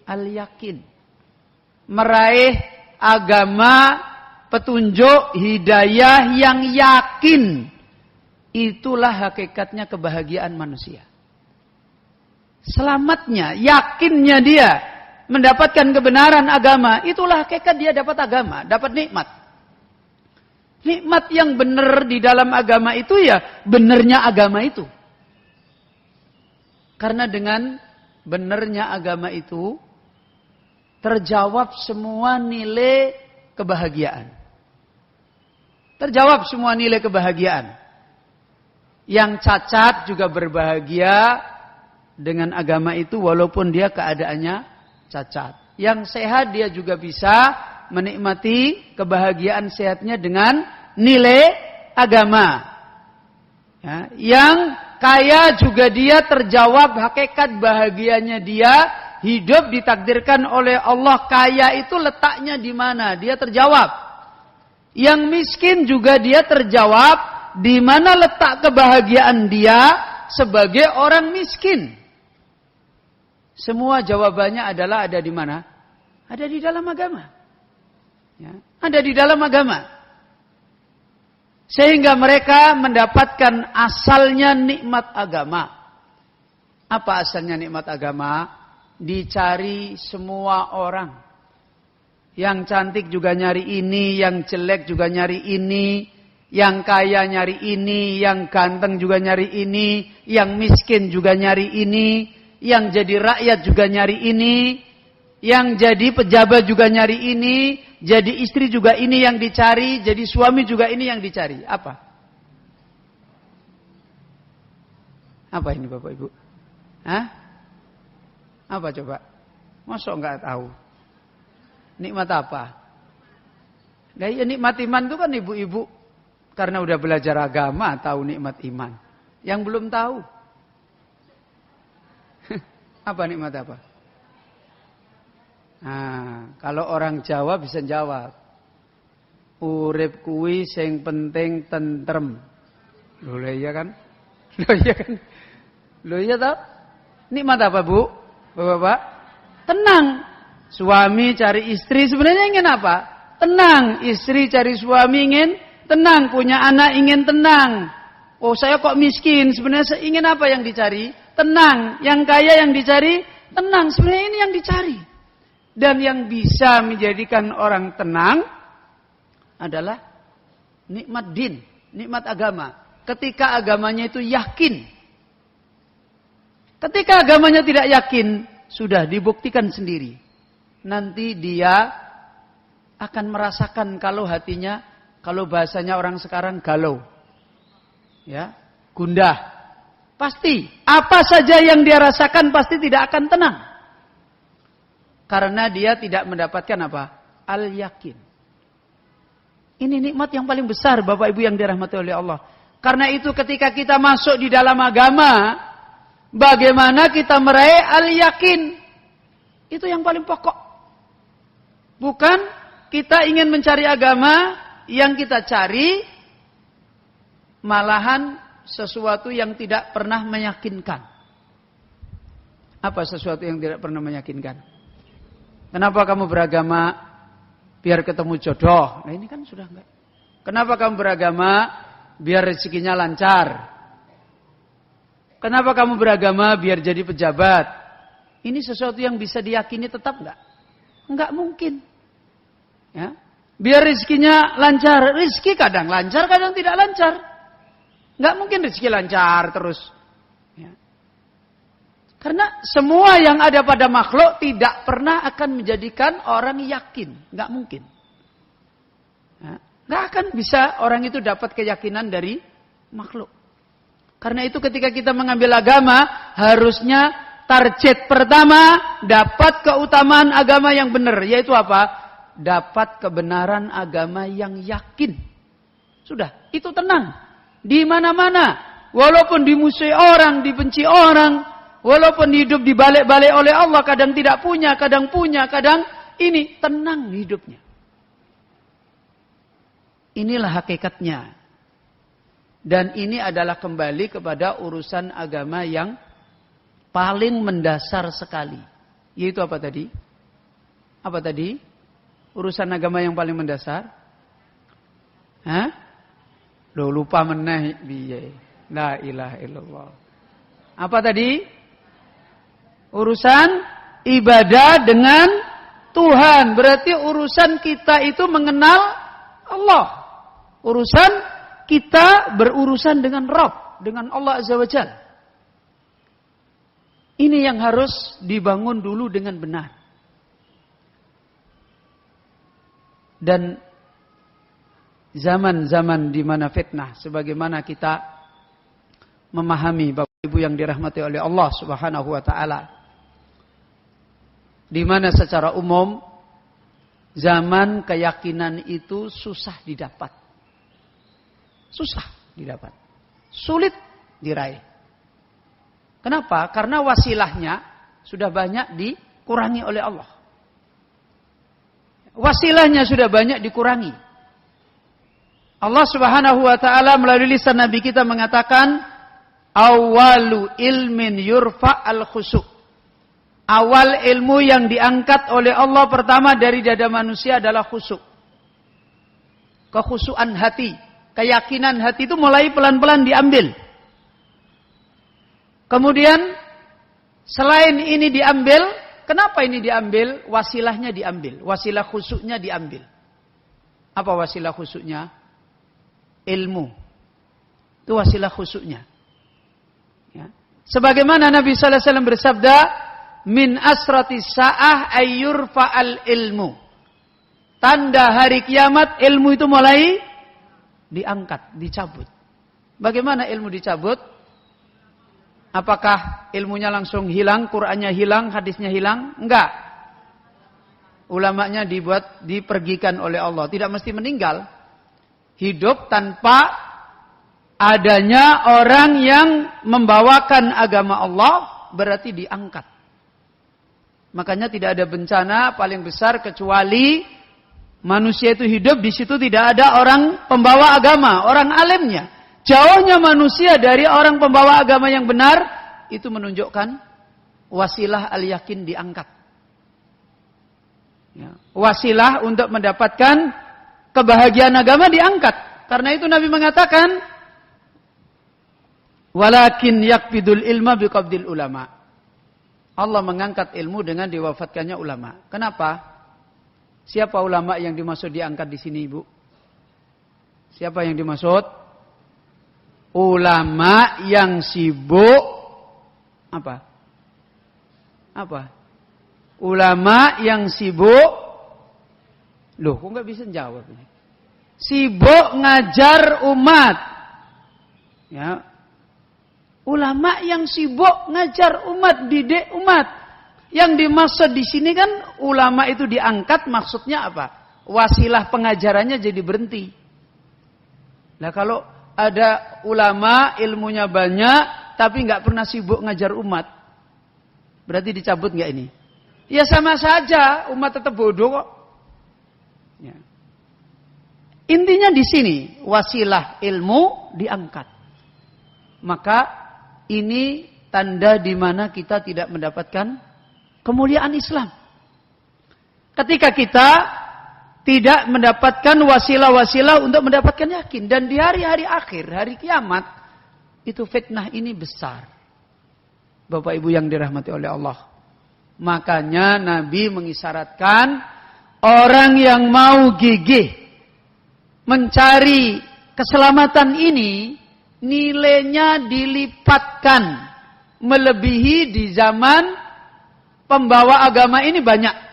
Al-yakin. Meraih agama, petunjuk, hidayah yang yakin. Itulah hakikatnya kebahagiaan manusia. Selamatnya, yakinnya dia mendapatkan kebenaran agama. Itulah hakikat dia dapat agama, dapat nikmat. Nikmat yang benar di dalam agama itu ya benarnya agama itu. Karena dengan benarnya agama itu terjawab semua nilai kebahagiaan. Terjawab semua nilai kebahagiaan. Yang cacat juga berbahagia dengan agama itu walaupun dia keadaannya cacat. Yang sehat dia juga bisa menikmati kebahagiaan sehatnya dengan nilai agama. Ya, yang kaya juga dia terjawab hakikat bahagianya dia. Hidup ditakdirkan oleh Allah, kaya itu letaknya di mana? Dia terjawab. Yang miskin juga dia terjawab di mana letak kebahagiaan dia sebagai orang miskin. Semua jawabannya adalah ada di mana? Ada di dalam agama. Ya, ada di dalam agama. Sehingga mereka mendapatkan asalnya nikmat agama. Apa asalnya nikmat agama? Dicari semua orang. Yang cantik juga nyari ini, yang jelek juga nyari ini. Yang kaya nyari ini, yang ganteng juga nyari ini, yang miskin juga nyari ini, yang jadi rakyat juga nyari ini, yang jadi pejabat juga nyari ini, jadi istri juga ini yang dicari, jadi suami juga ini yang dicari. Apa? Apa ini Bapak Ibu? Hah? Apa coba? Masa enggak tahu? Nikmat apa? Nah, ya nikmat iman itu kan ibu-ibu. Karena udah belajar agama, tahu nikmat iman. Yang belum tahu. Apa nikmat apa? Nah, kalau orang Jawa bisa jawab. Urip kuwi sing penting tentrem. Loh iya kan? Loh iya kan? Loh iya tau? Nikmat apa Bu? Bapak-bapak? Tenang. Suami cari istri sebenarnya ingin apa? Tenang. Istri cari suami ingin tenang, punya anak ingin tenang. Oh saya kok miskin, sebenarnya saya ingin apa yang dicari? Tenang. Yang kaya yang dicari? Tenang. Sebenarnya ini yang dicari. Dan yang bisa menjadikan orang tenang adalah nikmat din, nikmat agama. Ketika agamanya itu yakin. Ketika agamanya tidak yakin, sudah dibuktikan sendiri. Nanti dia akan merasakan kalau hatinya, kalau bahasanya orang sekarang galau. Ya, gundah. Pasti, apa saja yang dia rasakan pasti tidak akan tenang. Karena dia tidak mendapatkan apa? Al-yakin. Ini nikmat yang paling besar Bapak Ibu yang dirahmati oleh Allah. Karena itu ketika kita masuk di dalam agama, bagaimana kita meraih al-yakin? Itu yang paling pokok. Bukan kita ingin mencari agama, yang kita cari malahan sesuatu yang tidak pernah meyakinkan. Apa sesuatu yang tidak pernah meyakinkan? Kenapa kamu beragama? Biar ketemu jodoh. Nah ini kan sudah enggak. Kenapa kamu beragama? Biar rezekinya lancar. Kenapa kamu beragama? Biar jadi pejabat. Ini sesuatu yang bisa diyakini tetap enggak? Enggak mungkin. Ya. Biar rezekinya lancar. Rezeki kadang lancar, kadang tidak lancar. Enggak mungkin rezeki lancar terus. Ya. Karena semua yang ada pada makhluk tidak pernah akan menjadikan orang yakin. Enggak mungkin. Ya. Enggak akan bisa orang itu dapat keyakinan dari makhluk. Karena itu ketika kita mengambil agama, harusnya target pertama dapat keutamaan agama yang benar. Yaitu apa? Dapat kebenaran agama yang yakin. Sudah, itu tenang. Di mana-mana. Walaupun dimusuhi orang, dibenci orang, Walaupun hidup dibalik-balik oleh Allah, kadang tidak punya, kadang ini, tenang hidupnya. Inilah hakikatnya. Dan ini adalah kembali kepada urusan agama yang paling mendasar sekali. Yaitu apa tadi? Apa tadi? Urusan agama yang paling mendasar? Hah? Loh, lupa meneh piye. La ilaha illallah. Apa tadi? Urusan ibadah dengan Tuhan. Berarti urusan kita itu mengenal Allah. Urusan kita berurusan dengan Rabb, dengan Allah Azza wa Jalla. Ini yang harus dibangun dulu dengan benar. Dan zaman-zaman di mana fitnah, sebagaimana kita memahami Bapak Ibu yang dirahmati oleh Allah Subhanahu wa taala, di mana secara umum zaman keyakinan itu susah didapat. Susah didapat. Sulit diraih. Kenapa? Karena wasilahnya sudah banyak dikurangi oleh Allah. Wasilahnya sudah banyak dikurangi. Allah Subhanahu wa taala melalui lisan Nabi kita mengatakan, "Awwalu ilmin yurfa al-khusuk." Awal ilmu yang diangkat oleh Allah pertama dari dada manusia adalah khusuk. Kekhusukan hati. Keyakinan hati itu mulai pelan-pelan diambil. Kemudian selain ini diambil, kenapa ini diambil? Wasilahnya diambil. Wasilah khusuknya diambil. Apa wasilah khusuknya? Ilmu. Itu wasilah khusuknya. Ya. Sebagaimana Nabi sallallahu alaihi wasallam bersabda, "Min asratis sa'ah ayyurfa'al ilmu." Tanda hari kiamat, ilmu itu mulai diangkat, dicabut. Bagaimana ilmu dicabut? Apakah ilmunya langsung hilang, Qur'annya hilang, hadisnya hilang? Enggak. Ulamanya dipergikan oleh Allah. Tidak mesti meninggal. Hidup tanpa adanya orang yang membawakan agama Allah, berarti diangkat. Makanya tidak ada bencana paling besar kecuali manusia itu hidup, di situ tidak ada orang pembawa agama, orang alimnya. Jauhnya manusia dari orang pembawa agama yang benar, itu menunjukkan wasilah al-yakin diangkat. Ya. Wasilah untuk mendapatkan kebahagiaan agama diangkat. Karena itu Nabi mengatakan, "Walakin yakbidul ilma biqabdil ulama." Allah mengangkat ilmu dengan diwafatkannya ulama. Kenapa? Siapa ulama yang dimaksud diangkat di sini, Ibu? Siapa yang dimaksud? Ulama yang sibuk apa? Apa? Ulama yang sibuk. Loh, kok nggak bisa jawab ini? Sibuk ngajar umat. Ya. Ulama yang sibuk ngajar umat, didik umat. Yang dimaksud di sini kan ulama itu diangkat, maksudnya apa? Wasilah pengajarannya jadi berhenti. Nah kalau ada ulama ilmunya banyak tapi nggak pernah sibuk ngajar umat, berarti dicabut nggak ini? Ya sama saja, umat tetap bodoh kok. Ya. Intinya di sini wasilah ilmu diangkat. Maka ini tanda di mana kita tidak mendapatkan kemuliaan Islam. Ketika kita tidak mendapatkan wasilah-wasilah untuk mendapatkan yakin. Dan di hari-hari akhir, hari kiamat, itu fitnah ini besar. Bapak Ibu yang dirahmati oleh Allah. Makanya Nabi mengisyaratkan orang yang mau gigih mencari keselamatan ini, nilainya dilipatkan melebihi di zaman pembawa agama ini banyak.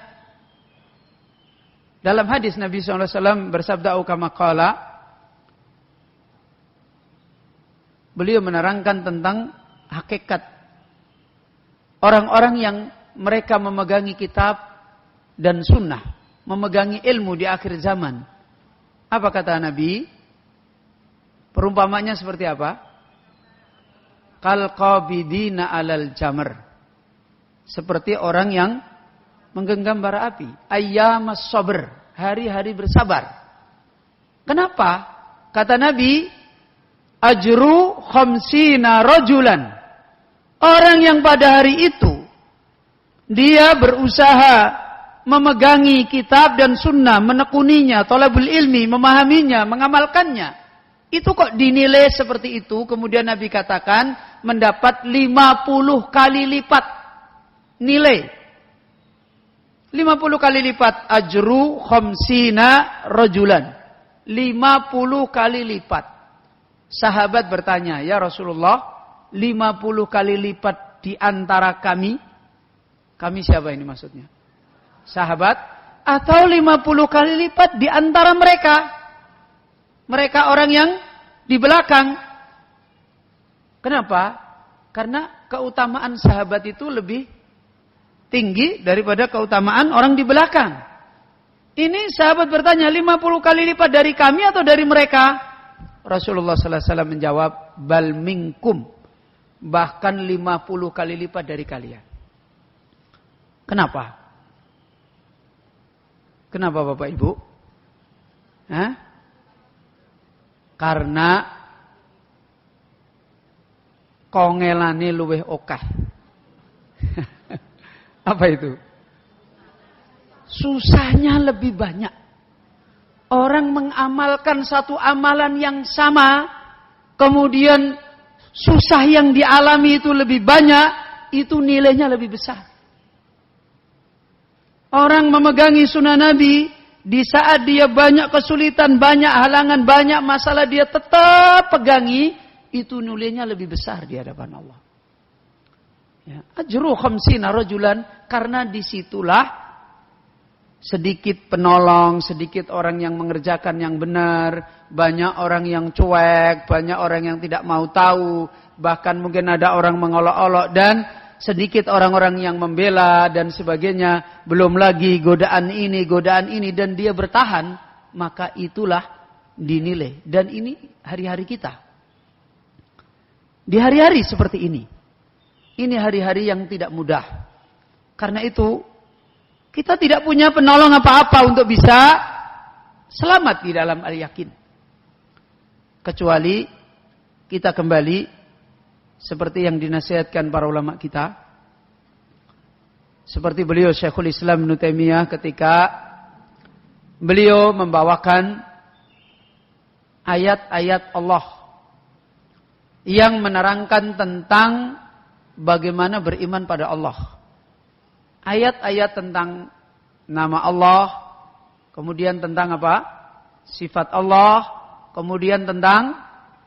Dalam hadis Nabi SAW bersabda kama qala, beliau menerangkan tentang hakikat orang-orang yang mereka memegangi kitab dan sunnah, memegangi ilmu di akhir zaman. Apa kata Nabi? Perumpamanya seperti apa? qalqabidina 'alal jamr. Seperti orang yang menggenggam bara api. Ayyamas sabr, hari-hari bersabar. Kenapa? Kata Nabi, ajru khamsina rajulan. Orang yang pada hari itu dia berusaha memegangi kitab dan sunnah, menekuninya, thalabul ilmi, memahaminya, mengamalkannya. Itu kok dinilai seperti itu. Kemudian Nabi katakan mendapat 50 kali lipat nilai. 50 kali lipat ajru khamsina rajulan. 50 kali lipat. Sahabat bertanya, ya Rasulullah, 50 kali lipat di antara kami. Kami siapa ini maksudnya? Sahabat. Atau 50 kali lipat di antara mereka. Mereka orang yang di belakang. Kenapa? Karena keutamaan sahabat itu lebih tinggi daripada keutamaan orang di belakang. Ini sahabat bertanya, 50 kali lipat dari kami atau dari mereka? Rasulullah sallallahu alaihi wasallam menjawab, bal minkum. Bahkan 50 kali lipat dari kalian. Kenapa? Kenapa Bapak Ibu? Hah? Karena kongelane luweh okeh. Apa itu? Susahnya lebih banyak. Orang mengamalkan satu amalan yang sama, kemudian susah yang dialami itu lebih banyak, itu nilainya lebih besar. Orang memegangi sunnah Nabi, di saat dia banyak kesulitan, banyak halangan, banyak masalah, dia tetap pegangi, itu nilainya lebih besar di hadapan Allah. Ya, ajru khamsina rajulan, karena disitulah sedikit penolong, sedikit orang yang mengerjakan yang benar, banyak orang yang cuek, banyak orang yang tidak mau tahu, bahkan mungkin ada orang mengolok-olok, dan sedikit orang-orang yang membela dan sebagainya, belum lagi godaan ini, dan dia bertahan, maka itulah dinilai. Dan ini hari-hari kita. Di hari-hari seperti ini. Ini hari-hari yang tidak mudah. Karena itu, kita tidak punya penolong apa-apa untuk bisa selamat di dalam al-yakin. Kecuali kita kembali seperti yang dinasihatkan para ulama kita. Seperti beliau Syekhul Islam Ibnu Taimiyah ketika beliau membawakan ayat-ayat Allah yang menerangkan tentang bagaimana beriman pada Allah. Ayat-ayat tentang nama Allah, kemudian tentang apa? Sifat Allah, kemudian tentang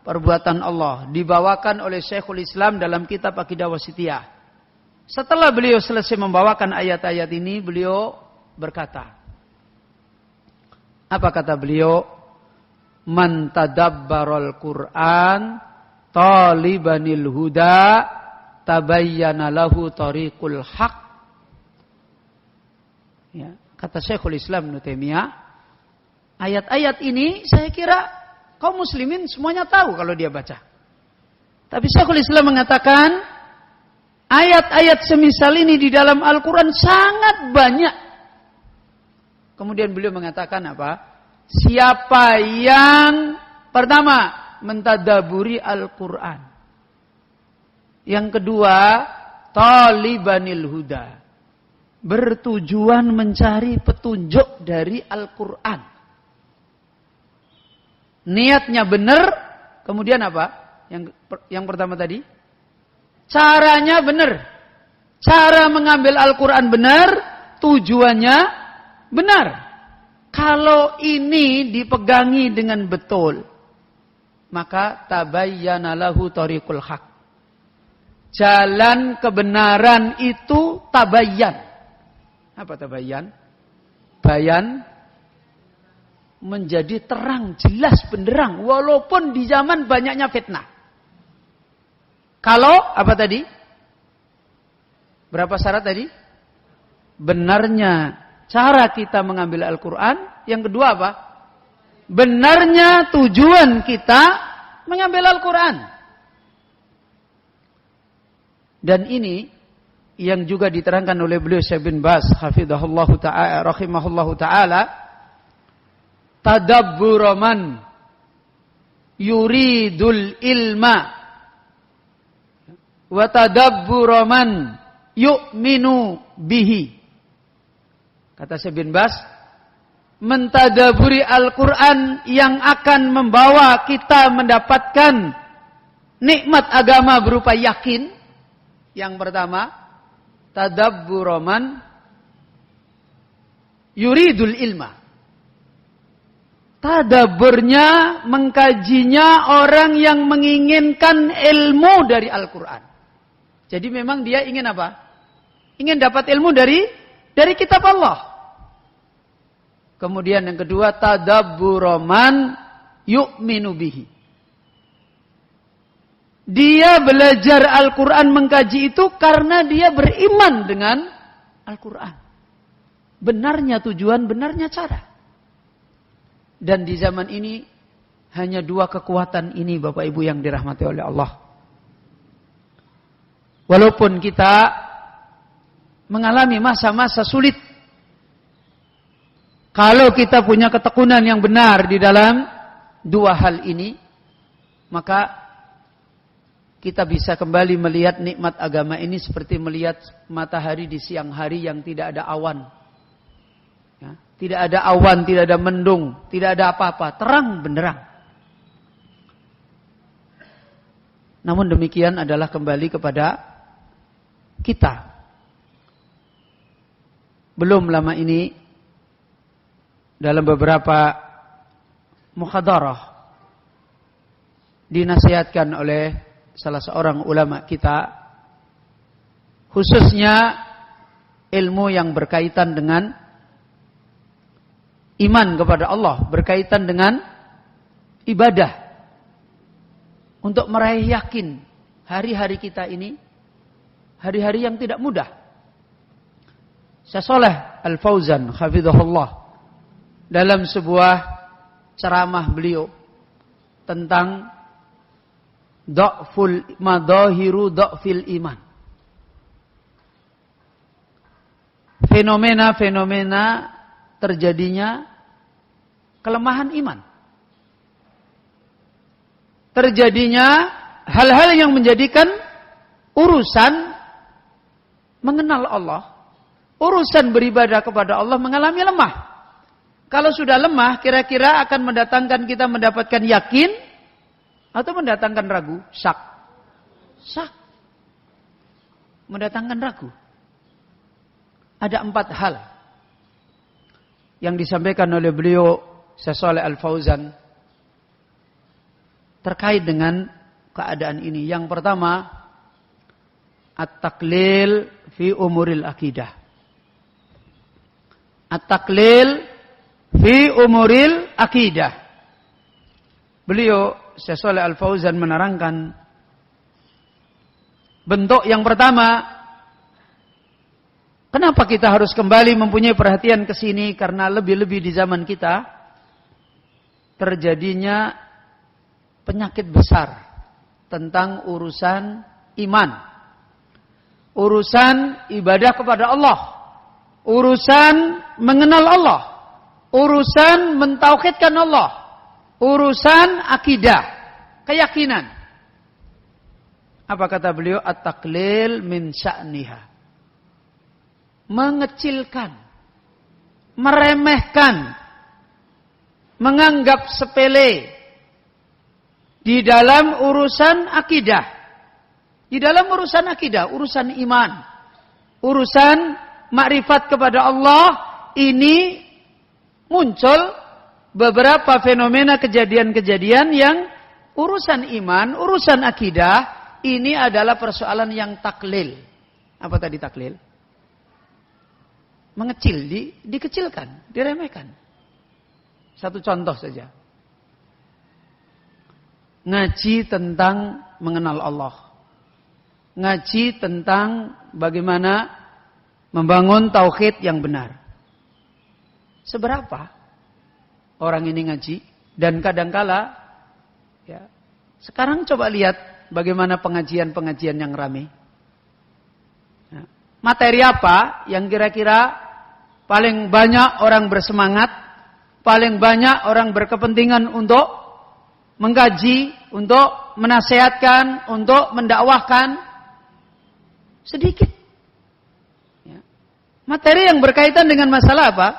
perbuatan Allah, dibawakan oleh Syekhul Islam dalam kitab Aqidah Wasithiyah. Setelah beliau selesai membawakan ayat-ayat ini, beliau berkata, apa kata beliau? Man tadabbaral Qur'an talibanil huda tabayyana lahu tariqul haq. Ya, kata Syekhul Islam Ibnu Taimiyah, ayat-ayat ini saya kira kaum muslimin semuanya tahu kalau dia baca. Tapi Syekhul Islam mengatakan, ayat-ayat semisal ini di dalam Al-Quran sangat banyak. Kemudian beliau mengatakan apa? Siapa yang pertama mentadaburi Al-Quran. Yang kedua, talibanil huda. Bertujuan mencari petunjuk dari Al-Quran. Niatnya benar, kemudian apa? Yang pertama tadi, caranya benar. Cara mengambil Al-Quran benar, tujuannya benar. Kalau ini dipegangi dengan betul, maka tabayyana lahu tariqul haq. Jalan kebenaran itu tabayyan. Apa tabayyan? Bayan menjadi terang, jelas, benderang, walaupun di zaman banyaknya fitnah. Kalau apa tadi? Berapa syarat tadi? Benarnya cara kita mengambil Al-Quran. Yang kedua apa? Benarnya tujuan kita mengambil Al-Quran. Dan ini yang juga diterangkan oleh beliau Syekh bin Baz hafizahullahu ta'ala rahimahullahu ta'ala, tadabbur man yuridul ilma wa tadabbur man yu'minu bihi. Kata Syekh bin Baz, mentadaburi Al-Quran yang akan membawa kita mendapatkan nikmat agama berupa yakin. Yang pertama, tadabbur man yuridul ilma. Tadabburnya, mengkajinya orang yang menginginkan ilmu dari Al-Quran. Jadi memang dia ingin apa? Ingin dapat ilmu dari kitab Allah. Kemudian yang kedua, tadabbur man yu'minu bihi. Dia belajar Al-Quran, mengkaji itu karena dia beriman dengan Al-Quran. Benarnya tujuan, benarnya cara. Dan di zaman ini hanya dua kekuatan ini, Bapak Ibu yang dirahmati oleh Allah. Walaupun kita mengalami masa-masa sulit, kalau kita punya ketekunan yang benar di dalam dua hal ini, maka kita bisa kembali melihat nikmat agama ini seperti melihat matahari di siang hari yang tidak ada awan. Ya, tidak ada awan, tidak ada mendung, tidak ada apa-apa, terang benderang. Namun demikian adalah kembali kepada kita. Belum lama ini dalam beberapa muhadarah dinasihatkan oleh salah seorang ulama kita, khususnya ilmu yang berkaitan dengan iman kepada Allah, berkaitan dengan ibadah, untuk meraih yakin hari-hari kita ini hari-hari yang tidak mudah. Syekh Shalih Al-Fauzan hafizahullah dalam sebuah ceramah beliau tentang madahiru dha'fil iman. Fenomena-fenomena terjadinya kelemahan iman. Terjadinya hal-hal yang menjadikan urusan mengenal Allah, urusan beribadah kepada Allah mengalami lemah. Kalau sudah lemah, kira-kira akan mendatangkan kita mendapatkan yakin atau mendatangkan ragu? Syak. Mendatangkan ragu. Ada 4 hal yang disampaikan oleh beliau Syekh Shalih Al-Fauzan terkait dengan keadaan ini. Yang pertama, at-taqlil fi umuril akidah. At-taqlil fi umuril akidah. Beliau Syekh Shalih Al-Fauzan menerangkan bentuk yang pertama, kenapa kita harus kembali mempunyai perhatian ke sini? Karena lebih-lebih di zaman kita terjadinya penyakit besar tentang urusan iman, urusan ibadah kepada Allah, urusan mengenal Allah, urusan mentauhidkan Allah, urusan akidah, keyakinan. Apa kata beliau? At-taqlil min sya'niha. Mengecilkan, meremehkan, menganggap sepele di dalam urusan akidah. Di dalam urusan akidah, urusan iman, urusan makrifat kepada Allah, ini muncul beberapa fenomena kejadian-kejadian yang urusan iman, urusan akidah, ini adalah persoalan yang taklil. Apa tadi taklil? Mengecil, dikecilkan, diremehkan. Satu contoh saja. Ngaji tentang mengenal Allah. Ngaji tentang bagaimana membangun tauhid yang benar. Seberapa orang ini ngaji? Dan kadangkala, ya, sekarang coba lihat bagaimana pengajian-pengajian yang ramai. Materi apa yang kira-kira paling banyak orang bersemangat, paling banyak orang berkepentingan untuk mengkaji, untuk menasihatkan, untuk mendakwahkan? Sedikit. Ya. Materi yang berkaitan dengan masalah apa?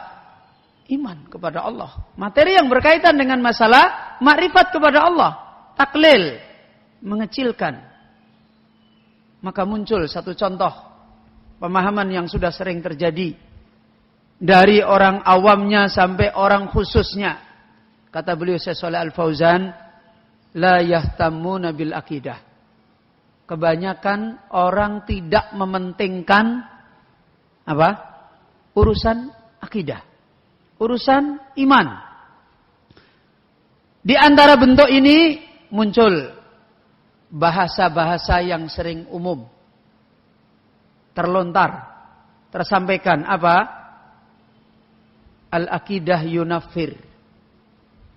Iman kepada Allah. Materi yang berkaitan dengan masalah makrifat kepada Allah. Taklil. Mengecilkan. Maka muncul satu contoh pemahaman yang sudah sering terjadi dari orang awamnya sampai orang khususnya. Kata beliau Syekh Shalih Al Fauzan, la yahtammuna bil akidah. Kebanyakan orang tidak mementingkan apa? Urusan akidah, urusan iman. Di antara bentuk ini muncul bahasa-bahasa yang sering umum, terlontar, tersampaikan apa? Al-aqidah yunafir.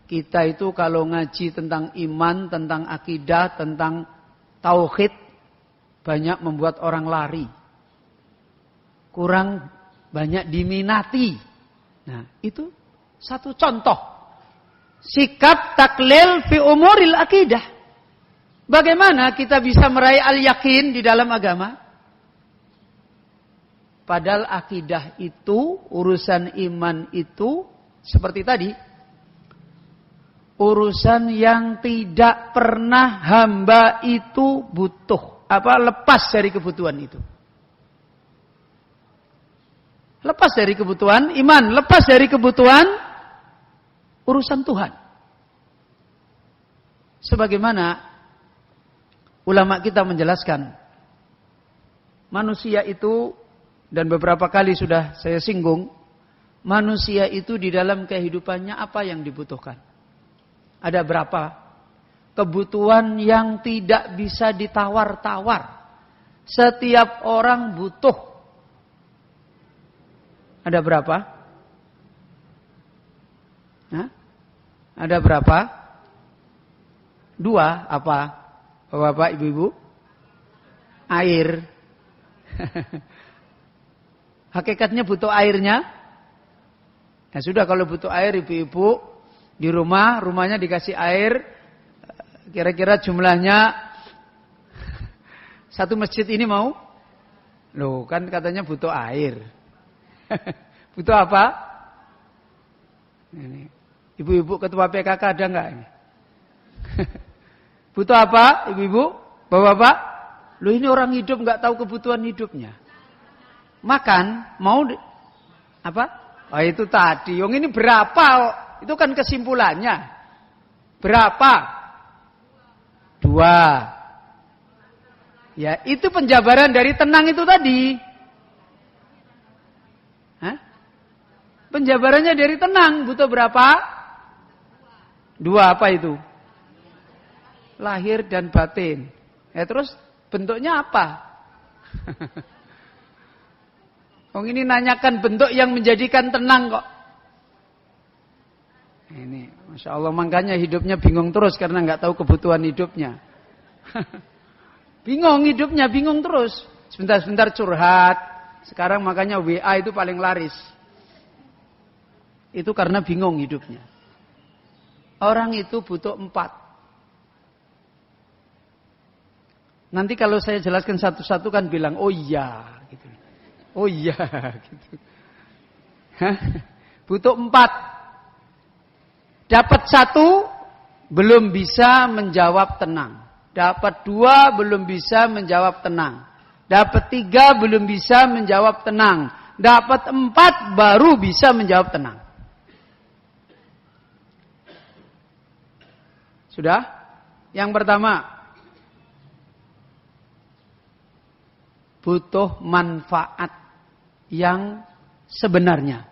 Kita itu kalau ngaji tentang iman, tentang akidah, tentang tauhid, banyak membuat orang lari. Kurang banyak diminati. Nah, itu satu contoh. Sikap taklil fi umuril akidah. Bagaimana kita bisa meraih al-yakin di dalam agama? Padahal akidah itu, urusan iman itu, seperti tadi, urusan yang tidak pernah hamba itu butuh, lepas dari kebutuhan itu. Lepas dari kebutuhan iman, lepas dari kebutuhan urusan Tuhan. Sebagaimana ulama kita menjelaskan, manusia itu, dan beberapa kali sudah saya singgung, manusia itu di dalam kehidupannya apa yang dibutuhkan? Ada berapa kebutuhan yang tidak bisa ditawar-tawar? Setiap orang butuh. Ada berapa? Hah? Ada berapa? 2 apa? Bapak, ibu-ibu? Air. Hakikatnya butuh airnya. Ya sudah, kalau butuh air, ibu-ibu di rumahnya dikasih air. Kira-kira jumlahnya satu masjid ini mau? Loh, kan katanya butuh air. Butuh apa? Ini. Ibu-ibu ketua PKK ada enggak ini? Butuh apa, ibu-ibu? Bapak-bapak? Loh, ini orang hidup enggak tahu kebutuhan hidupnya. Makan, mau apa? Oh, itu tadi. Yang ini berapa? Itu kan kesimpulannya. Berapa? 2. Ya, itu penjabaran dari tenang itu tadi. Hah? Penjabarannya dari tenang. Butuh berapa? 2 apa itu? Lahir dan batin. Ya, terus bentuknya apa? Ini nanyakan bentuk yang menjadikan tenang kok. Ini, Masya Allah, makanya hidupnya bingung terus karena nggak tahu kebutuhan hidupnya. Bingung hidupnya, bingung terus. Sebentar-sebentar curhat. Sekarang makanya WA itu paling laris. Itu karena bingung hidupnya. Orang itu butuh 4. Nanti kalau saya jelaskan satu-satu kan bilang, oh iya, gitu. Oh iya, gitu. Hah? Butuh 4. Dapat 1 belum bisa menjawab tenang. Dapat 2 belum bisa menjawab tenang. Dapat 3 belum bisa menjawab tenang. Dapat 4 baru bisa menjawab tenang. Sudah? Yang pertama, butuh manfaat yang sebenarnya.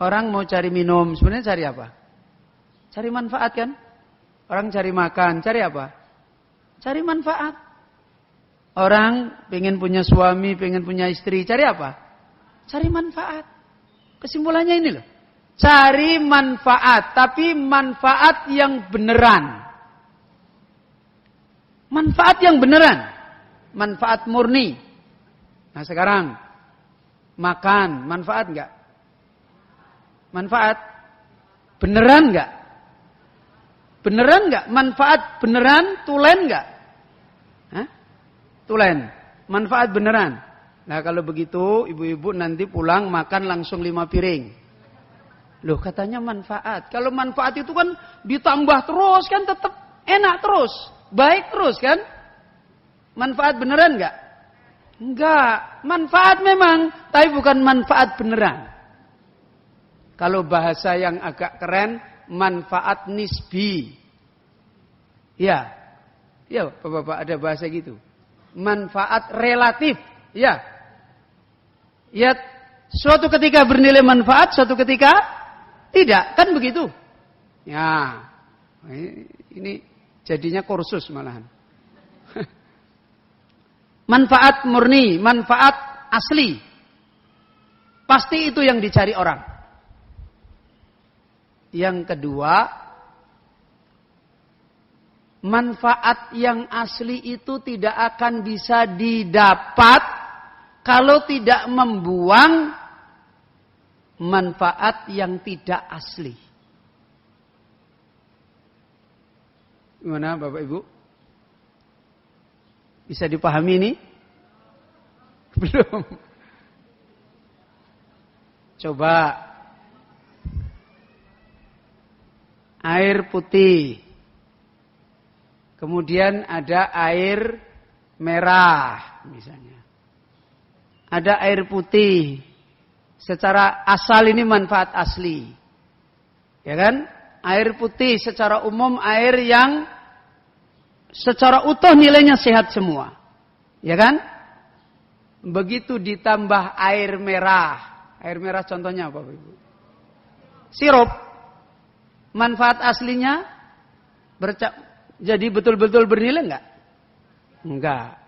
Orang mau cari minum, sebenarnya cari apa? Cari manfaat kan? Orang cari makan, cari apa? Cari manfaat. Orang pengen punya suami, pengen punya istri, cari apa? Cari manfaat. Kesimpulannya ini loh. Cari manfaat, tapi manfaat yang beneran. Manfaat yang beneran. Manfaat murni. Nah sekarang, makan, manfaat enggak? Manfaat? Beneran enggak? Beneran enggak? Manfaat beneran? Tulen enggak? Hah? Tulen. Manfaat beneran. Nah kalau begitu, ibu-ibu nanti pulang makan langsung 5 piring. Loh katanya manfaat. Kalau manfaat itu kan ditambah terus kan tetap enak terus. Baik terus kan? Manfaat beneran enggak? Enggak. Manfaat memang. Tapi bukan manfaat beneran. Kalau bahasa yang agak keren, manfaat nisbi. Ya. Ya Bapak-bapak ada bahasa gitu. Manfaat relatif. Ya. Ya. Suatu ketika bernilai manfaat, suatu ketika tidak, kan begitu? Ya, ini jadinya kursus malahan. Manfaat murni, manfaat asli. Pasti itu yang dicari orang. Yang kedua, manfaat yang asli itu tidak akan bisa didapat kalau tidak membuang manfaat yang tidak asli. Gimana Bapak Ibu? Bisa dipahami ini? Belum. Coba. Air putih. Kemudian ada air merah misalnya. Ada air putih. Secara asal ini manfaat asli. Ya kan? Air putih secara umum air yang secara utuh nilainya sehat semua. Ya kan? Begitu ditambah air merah. Air merah contohnya apa Ibu? Sirup. Manfaat aslinya jadi betul-betul bernilai enggak? Enggak.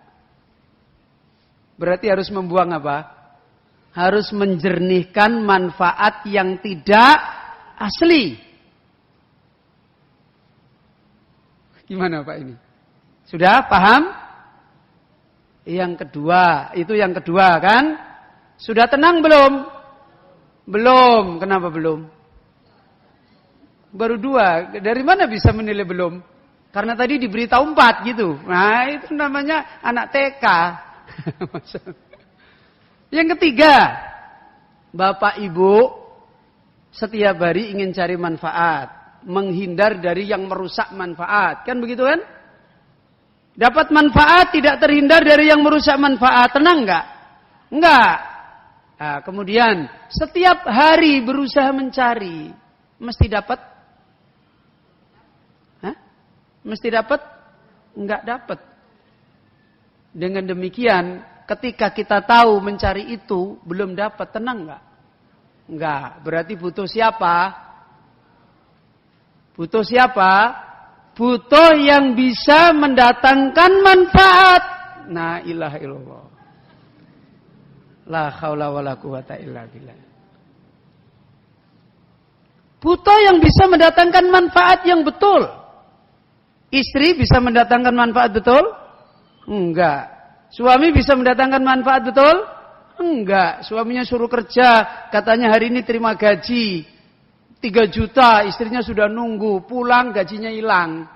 Berarti harus membuang apa? Harus menjernihkan manfaat yang tidak asli. Gimana Pak ini? Sudah paham? Yang kedua, itu yang kedua kan? Sudah tenang belum? Belum. Kenapa belum? Baru 2. Dari mana bisa menilai belum? Karena tadi diberitahu 4 gitu. Nah itu namanya anak TK. Yang ketiga, Bapak Ibu setiap hari ingin cari manfaat, menghindar dari yang merusak manfaat, kan begitu kan? Dapat manfaat tidak terhindar dari yang merusak manfaat, tenang enggak? Enggak. Nah, kemudian setiap hari berusaha mencari, mesti dapat? Hah? Mesti dapat? Enggak dapat. Dengan demikian ketika kita tahu mencari itu belum dapat, tenang enggak? Enggak. Berarti butuh siapa? Butuh siapa? Butuh yang bisa mendatangkan manfaat. La ilaha illallah. La haula wala quwata illa billah. Butuh yang bisa mendatangkan manfaat yang betul. Istri bisa mendatangkan manfaat betul? Enggak. Suami bisa mendatangkan manfaat betul? Enggak. Suaminya suruh kerja, katanya hari ini terima gaji 3 juta, istrinya sudah nunggu, pulang gajinya hilang,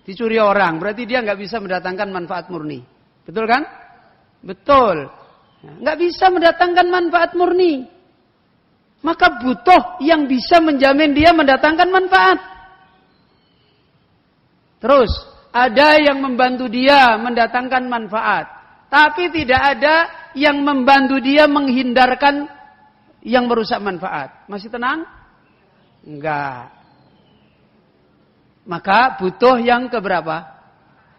dicuri orang. Berarti dia enggak bisa mendatangkan manfaat murni. Betul kan? Betul. Enggak bisa mendatangkan manfaat murni. Maka butuh yang bisa menjamin dia mendatangkan manfaat. Terus, ada yang membantu dia mendatangkan manfaat. Tapi tidak ada yang membantu dia menghindarkan yang merusak manfaat. Masih tenang? Enggak. Maka butuh yang keberapa?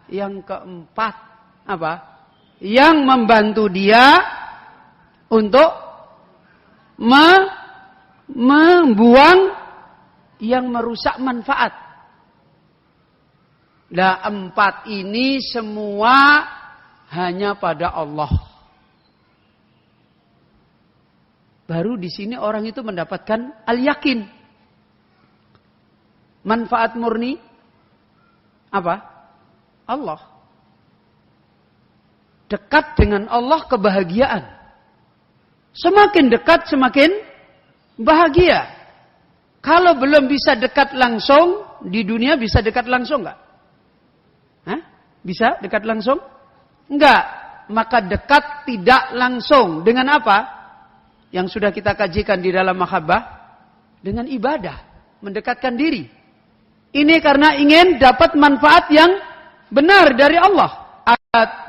Yang keempat. Apa? Yang membantu dia untuk membuang yang merusak manfaat. Nah 4 ini semua hanya pada Allah. Baru di sini orang itu mendapatkan al-yakin. Manfaat murni apa? Allah. Dekat dengan Allah kebahagiaan. Semakin dekat semakin bahagia. Kalau belum bisa dekat langsung, di dunia bisa dekat langsung enggak? Hah? Bisa dekat langsung? Enggak. Maka dekat tidak langsung. Dengan apa? Yang sudah kita kajikan di dalam mahabbah. Dengan ibadah. Mendekatkan diri. Ini karena ingin dapat manfaat yang benar dari Allah.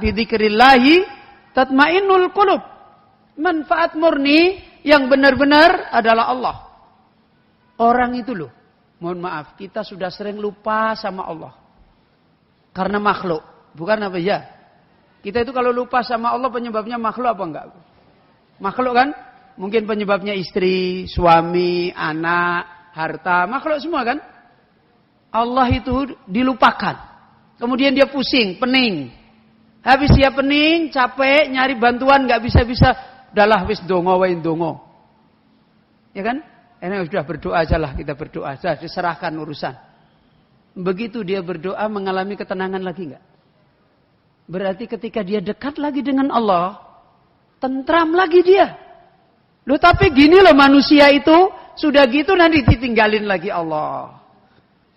Bidzikrillahi tatmainnul qulub. Manfaat murni yang benar-benar adalah Allah. Orang itu loh, mohon maaf, kita sudah sering lupa sama Allah. Karena makhluk, bukan apa ya? Kita itu kalau lupa sama Allah penyebabnya makhluk apa enggak? Makhluk kan? Mungkin penyebabnya istri, suami, anak, harta, makhluk semua kan? Allah itu dilupakan. Kemudian dia pusing, pening. Habis dia pening, capek, nyari bantuan enggak bisa-bisa, dalah wis dongo wae dongo. Ya kan? Enak sudah berdoa ajalah, kita berdoa saja, diserahkan urusan. Begitu dia berdoa mengalami ketenangan lagi enggak? Berarti ketika dia dekat lagi dengan Allah, tentram lagi dia. Loh tapi gini loh manusia itu, sudah gitu nanti ditinggalin lagi Allah.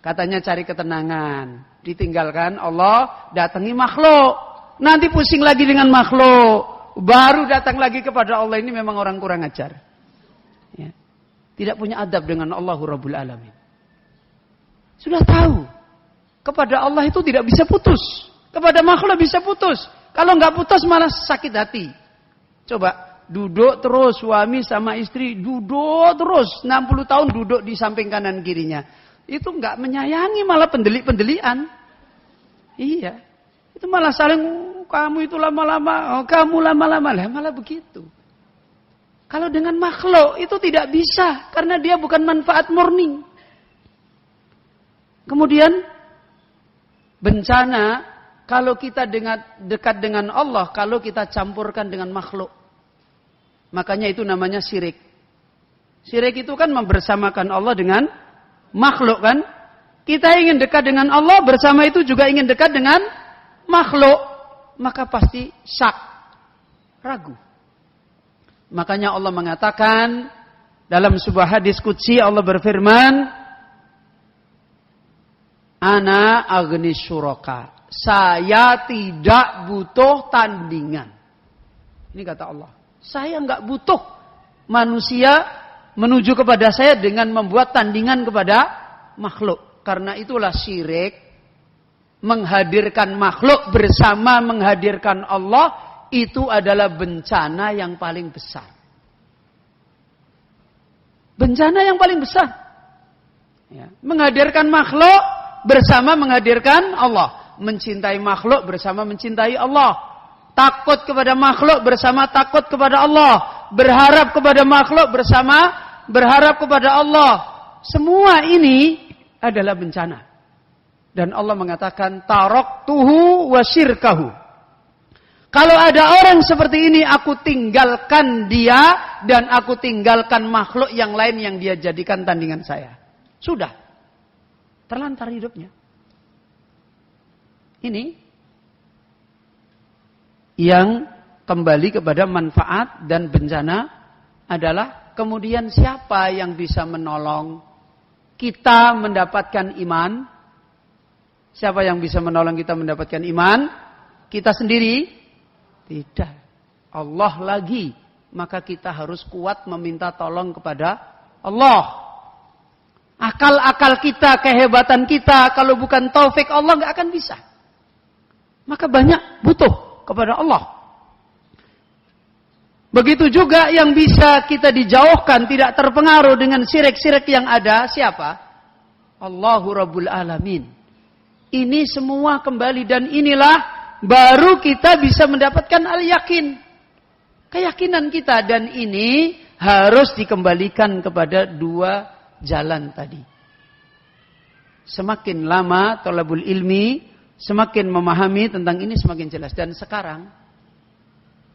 Katanya cari ketenangan, ditinggalkan Allah, datangi makhluk. Nanti pusing lagi dengan makhluk, baru datang lagi kepada Allah. Ini memang orang kurang ajar. Ya. Tidak punya adab dengan Allah Rabbul Alamin. Sudah tahu. Kepada Allah itu tidak bisa putus. Kepada makhluk bisa putus. Kalau nggak putus malah sakit hati. Coba duduk terus suami sama istri. Duduk terus. 60 tahun duduk di samping kanan kirinya. Itu nggak menyayangi malah pendelik-pendelian. Iya. Itu malah saling kamu itu lama-lama. Kamu lama-lama. Malah begitu. Kalau dengan makhluk itu tidak bisa. Karena dia bukan manfaat murni. Kemudian bencana kalau kita dekat dengan Allah. Kalau kita campurkan dengan makhluk. Makanya itu namanya syirik. Syirik itu kan membersamakan Allah dengan makhluk kan. Kita ingin dekat dengan Allah. Bersama itu juga ingin dekat dengan makhluk. Maka pasti syak. Ragu. Makanya Allah mengatakan dalam sebuah hadis qudsi Allah berfirman, Ana agni syuraka. Saya tidak butuh tandingan. Ini kata Allah. Saya enggak butuh manusia menuju kepada saya dengan membuat tandingan kepada makhluk. Karena itulah syirik. Menghadirkan makhluk bersama menghadirkan Allah. Itu adalah bencana yang paling besar. Bencana yang paling besar. Ya. Menghadirkan makhluk bersama menghadirkan Allah. Mencintai makhluk bersama mencintai Allah. Takut kepada makhluk bersama takut kepada Allah. Berharap kepada makhluk bersama berharap kepada Allah. Semua ini adalah bencana. Dan Allah mengatakan taraktuhu wa syirkahu. Kalau ada orang seperti ini, aku tinggalkan dia dan aku tinggalkan makhluk yang lain yang dia jadikan tandingan saya. Sudah. Terlantar hidupnya. Ini yang kembali kepada manfaat dan bencana adalah kemudian siapa yang bisa menolong kita mendapatkan iman? Siapa yang bisa menolong kita mendapatkan iman? Kita sendiri? Tidak. Allah lagi. Maka kita harus kuat meminta tolong kepada Allah. Akal-akal kita, kehebatan kita, kalau bukan taufik Allah nggak akan bisa. Maka banyak butuh kepada Allah. Begitu juga yang bisa kita dijauhkan, tidak terpengaruh dengan syirik-syirik yang ada, siapa? Allahu Rabbul Alamin. Ini semua kembali dan inilah baru kita bisa mendapatkan al-yakin. Keyakinan kita dan ini harus dikembalikan kepada dua jalan tadi. Semakin lama thalabul ilmi, semakin memahami tentang ini semakin jelas. Dan sekarang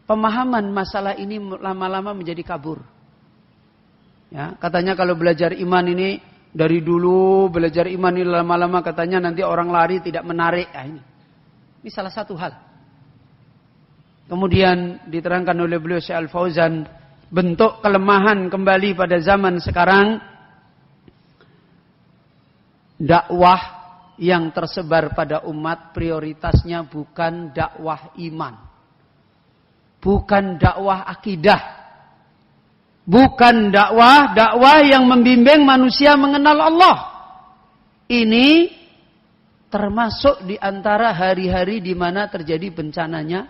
pemahaman masalah ini lama-lama menjadi kabur. Ya, katanya kalau belajar iman ini dari dulu belajar iman ini lama-lama katanya nanti orang lari tidak menarik. Ini salah satu hal. Kemudian diterangkan oleh beliau Syekh Al-Fauzan bentuk kelemahan kembali pada zaman sekarang, dakwah yang tersebar pada umat prioritasnya bukan dakwah iman, bukan dakwah akidah, bukan dakwah yang membimbing manusia mengenal Allah. Ini termasuk di antara hari-hari di mana terjadi bencananya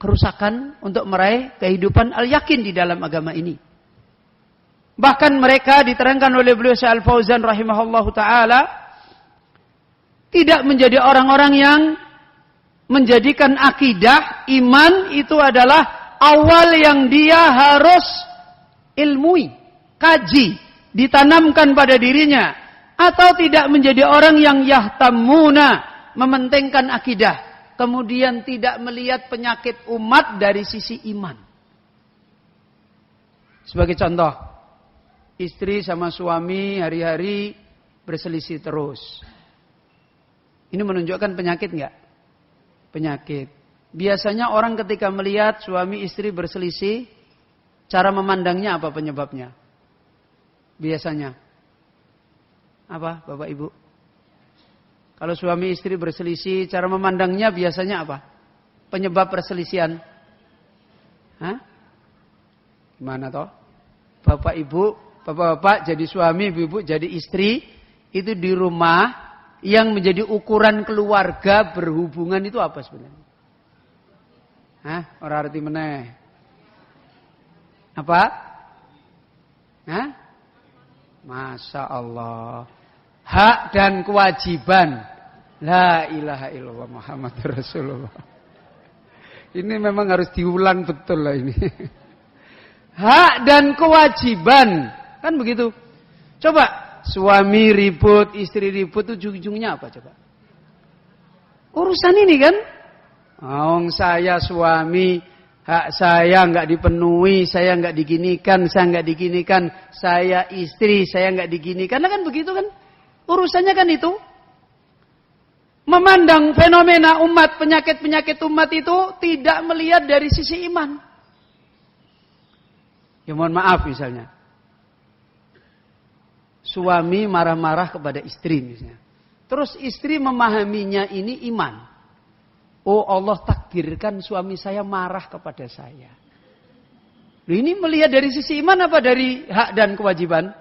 kerusakan untuk meraih kehidupan al-yakin di dalam agama ini. Bahkan mereka diterangkan oleh beliau Syekh Al-Fauzan rahimahullahu taala tidak menjadi orang-orang yang menjadikan akidah, iman itu adalah awal yang dia harus ilmui, kaji, ditanamkan pada dirinya. Atau tidak menjadi orang yang yahtamuna, mementingkan akidah, kemudian tidak melihat penyakit umat dari sisi iman. Sebagai contoh, istri sama suami hari-hari berselisih terus. Ini menunjukkan penyakit enggak? Penyakit. Biasanya orang ketika melihat suami istri berselisih, cara memandangnya apa penyebabnya? Biasanya apa, Bapak Ibu? Kalau suami istri berselisih, cara memandangnya biasanya apa? Penyebab perselisihan? Hah? Gimana toh? Bapak Ibu, Bapak-bapak jadi suami, Ibu-ibu jadi istri, itu di rumah yang menjadi ukuran keluarga berhubungan itu apa sebenarnya? Hah? Orang arti meneh. Apa? Hah? Masya Allah. Hak dan kewajiban. La ilaha illallah Muhammad Rasulullah. Ini memang harus diulang betul lah ini. Hak dan kewajiban. Kan begitu. Coba suami ribut, istri ribut, ujung-ujungnya apa coba? Urusan ini kan. Saya suami, hak saya enggak dipenuhi, saya enggak diginikan, saya istri, saya enggak diginikan. Kan begitu kan? Urusannya kan itu. Memandang fenomena umat, penyakit-penyakit umat itu tidak melihat dari sisi iman. Ya mohon maaf misalnya. Suami marah-marah kepada istri misalnya. Terus istri memahaminya ini iman. Oh Allah takdirkan suami saya marah kepada saya. Ini melihat dari sisi iman apa dari hak dan kewajiban?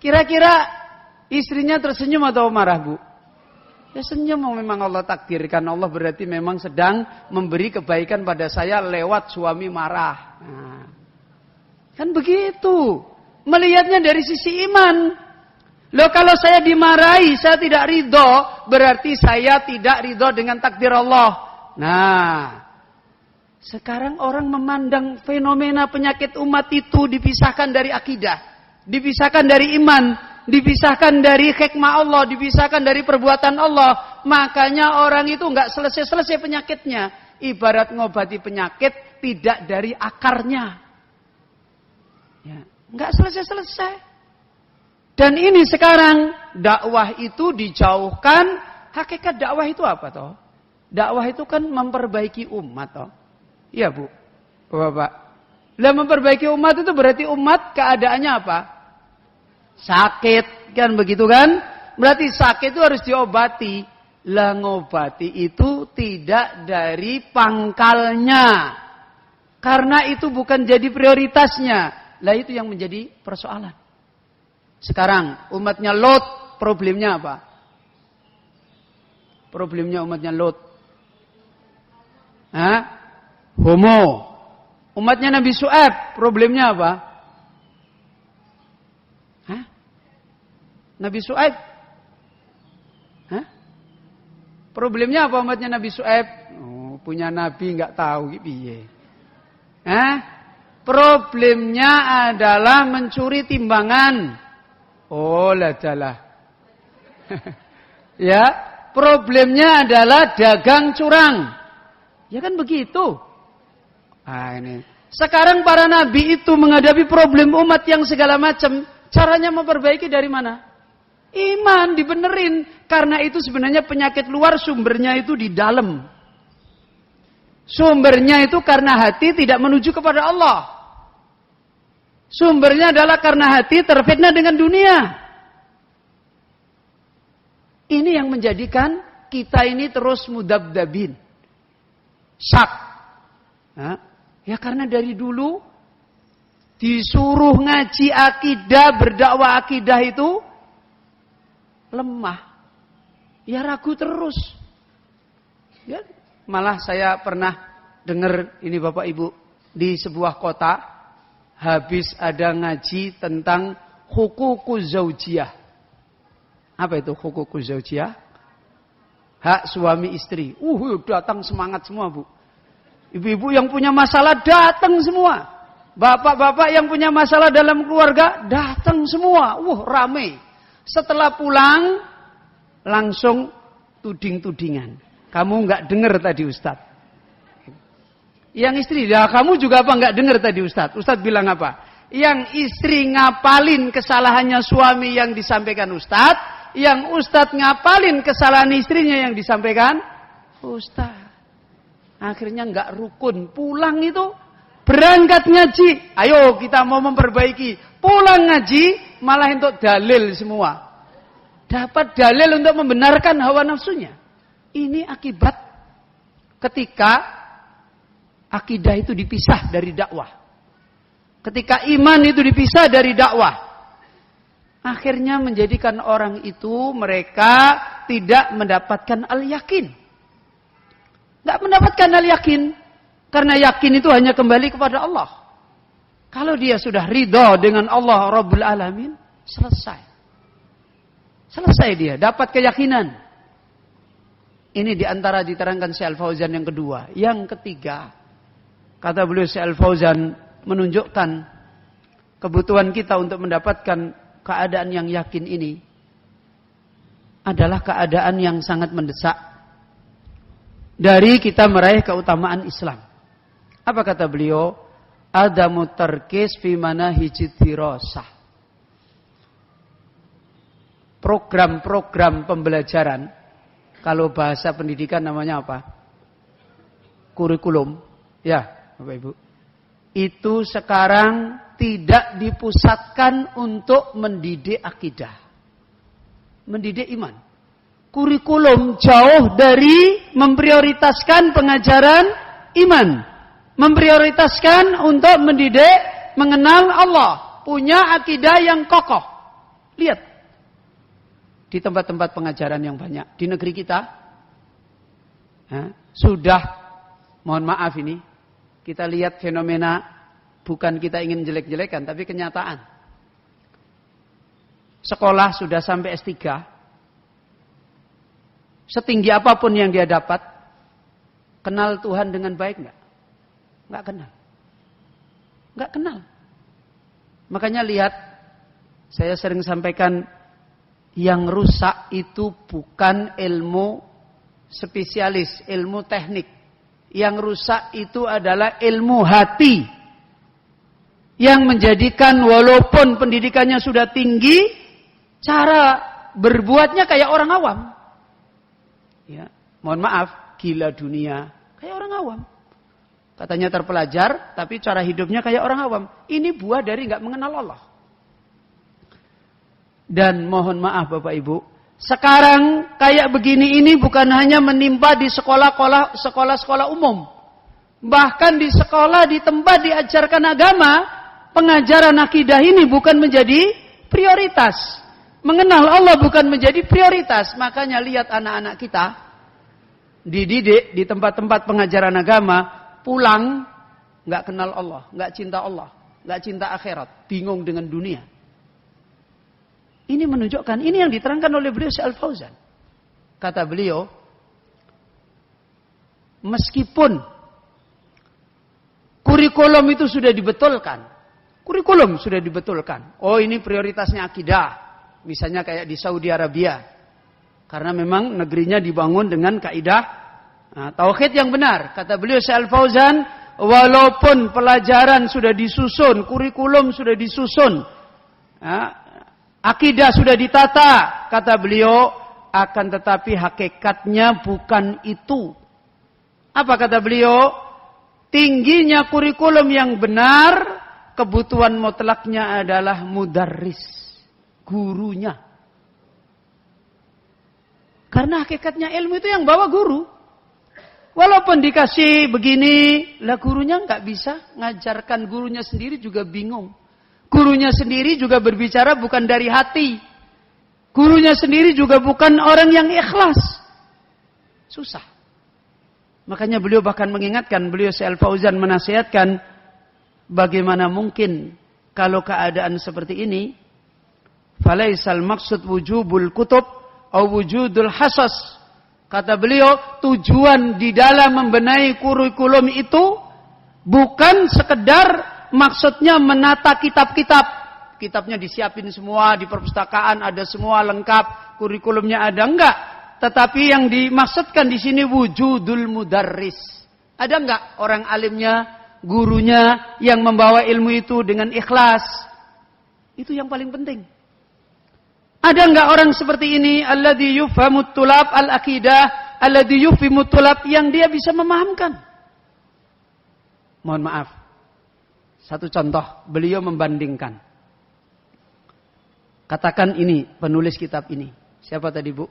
Kira-kira istrinya tersenyum atau marah, Bu? Ya senyum, memang Allah takdirkan. Allah berarti memang sedang memberi kebaikan pada saya lewat suami marah. Nah, kan begitu. Melihatnya dari sisi iman. Loh kalau saya dimarahi, saya tidak ridho, berarti saya tidak ridho dengan takdir Allah. Nah, sekarang orang memandang fenomena penyakit umat itu dipisahkan dari akidah, dipisahkan dari iman, dipisahkan dari hikmah Allah, dipisahkan dari perbuatan Allah. Makanya orang itu enggak selesai-selesai penyakitnya. Ibarat ngobati penyakit tidak dari akarnya. Ya, enggak selesai-selesai. Dan ini sekarang dakwah itu dijauhkan. Hakikat dakwah itu apa toh? Dakwah itu kan memperbaiki umat toh. Iya Bu, Bapak. Lah memperbaiki umat itu berarti umat keadaannya apa? Sakit, kan begitu kan? Berarti sakit itu harus diobati. Lah ngobati itu tidak dari pangkalnya. Karena itu bukan jadi prioritasnya. Lah itu yang menjadi persoalan. Sekarang umatnya Lot, problemnya apa? Problemnya umatnya Lot. Hah? Homo. Umatnya Nabi Syuaib, problemnya apa? Hah? Nabi Syuaib? Hah? Problemnya apa umatnya Nabi Syuaib? Oh, punya nabi enggak tahu piye. Hah? Problemnya adalah mencuri timbangan. Oh, ladalah. Ya, problemnya adalah dagang curang. Ya kan begitu. Ah ini. Sekarang para nabi itu menghadapi problem umat yang segala macam, caranya memperbaiki dari mana? Iman dibenerin. Karena itu sebenarnya penyakit luar sumbernya itu di dalam. Sumbernya itu karena hati tidak menuju kepada Allah. Sumbernya adalah karena hati terfitnah dengan dunia. Ini yang menjadikan kita ini terus mudabdabin. Syak. Ya karena dari dulu disuruh ngaji akidah, berdakwah akidah itu lemah. Ya ragu terus. Ya, malah saya pernah dengar ini Bapak Ibu di sebuah kota habis ada ngaji tentang hukukuz zaujiyah. Apa itu hukukuz zaujiyah? Hak suami istri. Datang semangat semua, Bu. Ibu-ibu yang punya masalah datang semua. Bapak-bapak yang punya masalah dalam keluarga datang semua. Rame. Setelah pulang langsung tuding-tudingan. Kamu enggak dengar tadi Ustaz. Yang istri, ya kamu juga apa enggak dengar tadi Ustaz? Ustaz bilang apa? Yang istri ngapalin kesalahannya suami yang disampaikan Ustaz, yang Ustaz ngapalin kesalahan istrinya yang disampaikan Ustaz. Akhirnya enggak rukun. Pulang itu berangkat ngaji. Ayo kita mau memperbaiki. Pulang ngaji malah untuk dalil semua. Dapat dalil untuk membenarkan hawa nafsunya. Ini akibat ketika akidah itu dipisah dari dakwah. Ketika iman itu dipisah dari dakwah. Akhirnya menjadikan orang itu mereka tidak mendapatkan al-yakin. Tidak mendapatkan al-yakin. Karena yakin itu hanya kembali kepada Allah. Kalau dia sudah ridha dengan Allah Rabbul Alamin, selesai. Selesai dia, dapat keyakinan. Ini diantara diterangkan Syekh Al-Fauzan yang kedua. Yang ketiga, kata beliau Syekh Al-Fauzan menunjukkan kebutuhan kita untuk mendapatkan keadaan yang yakin ini adalah keadaan yang sangat mendesak dari kita meraih keutamaan Islam. Apa kata beliau? Adamu tarkis fi manahijid dirasah. Program-program pembelajaran, kalau bahasa pendidikan namanya apa? Kurikulum. Ya, Bapak Ibu. Itu sekarang tidak dipusatkan untuk mendidik akidah. Mendidik iman. Kurikulum jauh dari memprioritaskan pengajaran iman. Memprioritaskan untuk mendidik mengenal Allah. Punya akidah yang kokoh. Lihat. Di tempat-tempat pengajaran yang banyak. Di negeri kita. Sudah. Mohon maaf ini. Kita lihat fenomena. Bukan kita ingin jelek-jelekan. Tapi kenyataan. Sekolah sudah sampai S3. Setinggi apapun yang dia dapat. Kenal Tuhan dengan baik enggak? Enggak kenal. Enggak kenal. Makanya lihat. Saya sering sampaikan. Yang rusak itu bukan ilmu spesialis, ilmu teknik. Yang rusak itu adalah ilmu hati. Yang menjadikan walaupun pendidikannya sudah tinggi, cara berbuatnya kayak orang awam. Ya, mohon maaf, gila dunia, kayak orang awam. Katanya terpelajar, tapi cara hidupnya kayak orang awam. Ini buah dari nggak mengenal Allah. Dan mohon maaf Bapak Ibu, sekarang kayak begini ini bukan hanya menimpa di sekolah-sekolah umum. Bahkan di sekolah, di tempat diajarkan agama, pengajaran akidah ini bukan menjadi prioritas. Mengenal Allah bukan menjadi prioritas. Makanya lihat anak-anak kita, dididik di tempat-tempat pengajaran agama, pulang, nggak kenal Allah, nggak cinta Allah, nggak cinta akhirat, bingung dengan dunia. Ini menunjukkan, ini yang diterangkan oleh beliau Syekh Al-Fauzan. Kata beliau, meskipun kurikulum itu sudah dibetulkan. Kurikulum sudah dibetulkan. Oh ini prioritasnya akidah. Misalnya kayak di Saudi Arabia. Karena memang negerinya dibangun dengan kaidah tauhid yang benar. Kata beliau Syekh Al-Fauzan, walaupun pelajaran sudah disusun, kurikulum sudah disusun, akidah sudah ditata, kata beliau, akan tetapi hakikatnya bukan itu. Apa kata beliau? Tingginya kurikulum yang benar kebutuhan mutlaknya adalah mudarris, gurunya. Karena hakikatnya ilmu itu yang bawa guru. Walaupun dikasih begini, lah gurunya nggak bisa ngajarkan, gurunya sendiri juga bingung. Gurunya sendiri juga berbicara bukan dari hati. Gurunya sendiri juga bukan orang yang ikhlas. Susah. Makanya beliau bahkan mengingatkan, beliau Syekh Al-Fauzan menasihatkan, bagaimana mungkin kalau keadaan seperti ini, falaisal maksud wujubul kutub atau wujudul hasas. Kata beliau, tujuan di dalam membenahi kurikulum itu bukan sekedar maksudnya menata kitab-kitab. Kitabnya disiapin semua, di perpustakaan ada semua lengkap, kurikulumnya ada, enggak. Tetapi yang dimaksudkan di sini wujudul mudarris. Ada enggak orang alimnya, gurunya yang membawa ilmu itu dengan ikhlas? Itu yang paling penting. Ada enggak orang seperti ini, alladzi yufhamut tulab al-aqidah, alladzi yufhimut tulab, yang dia bisa memahamkan? Mohon maaf. Satu contoh, beliau membandingkan. Katakan ini penulis kitab ini. Siapa tadi, Bu?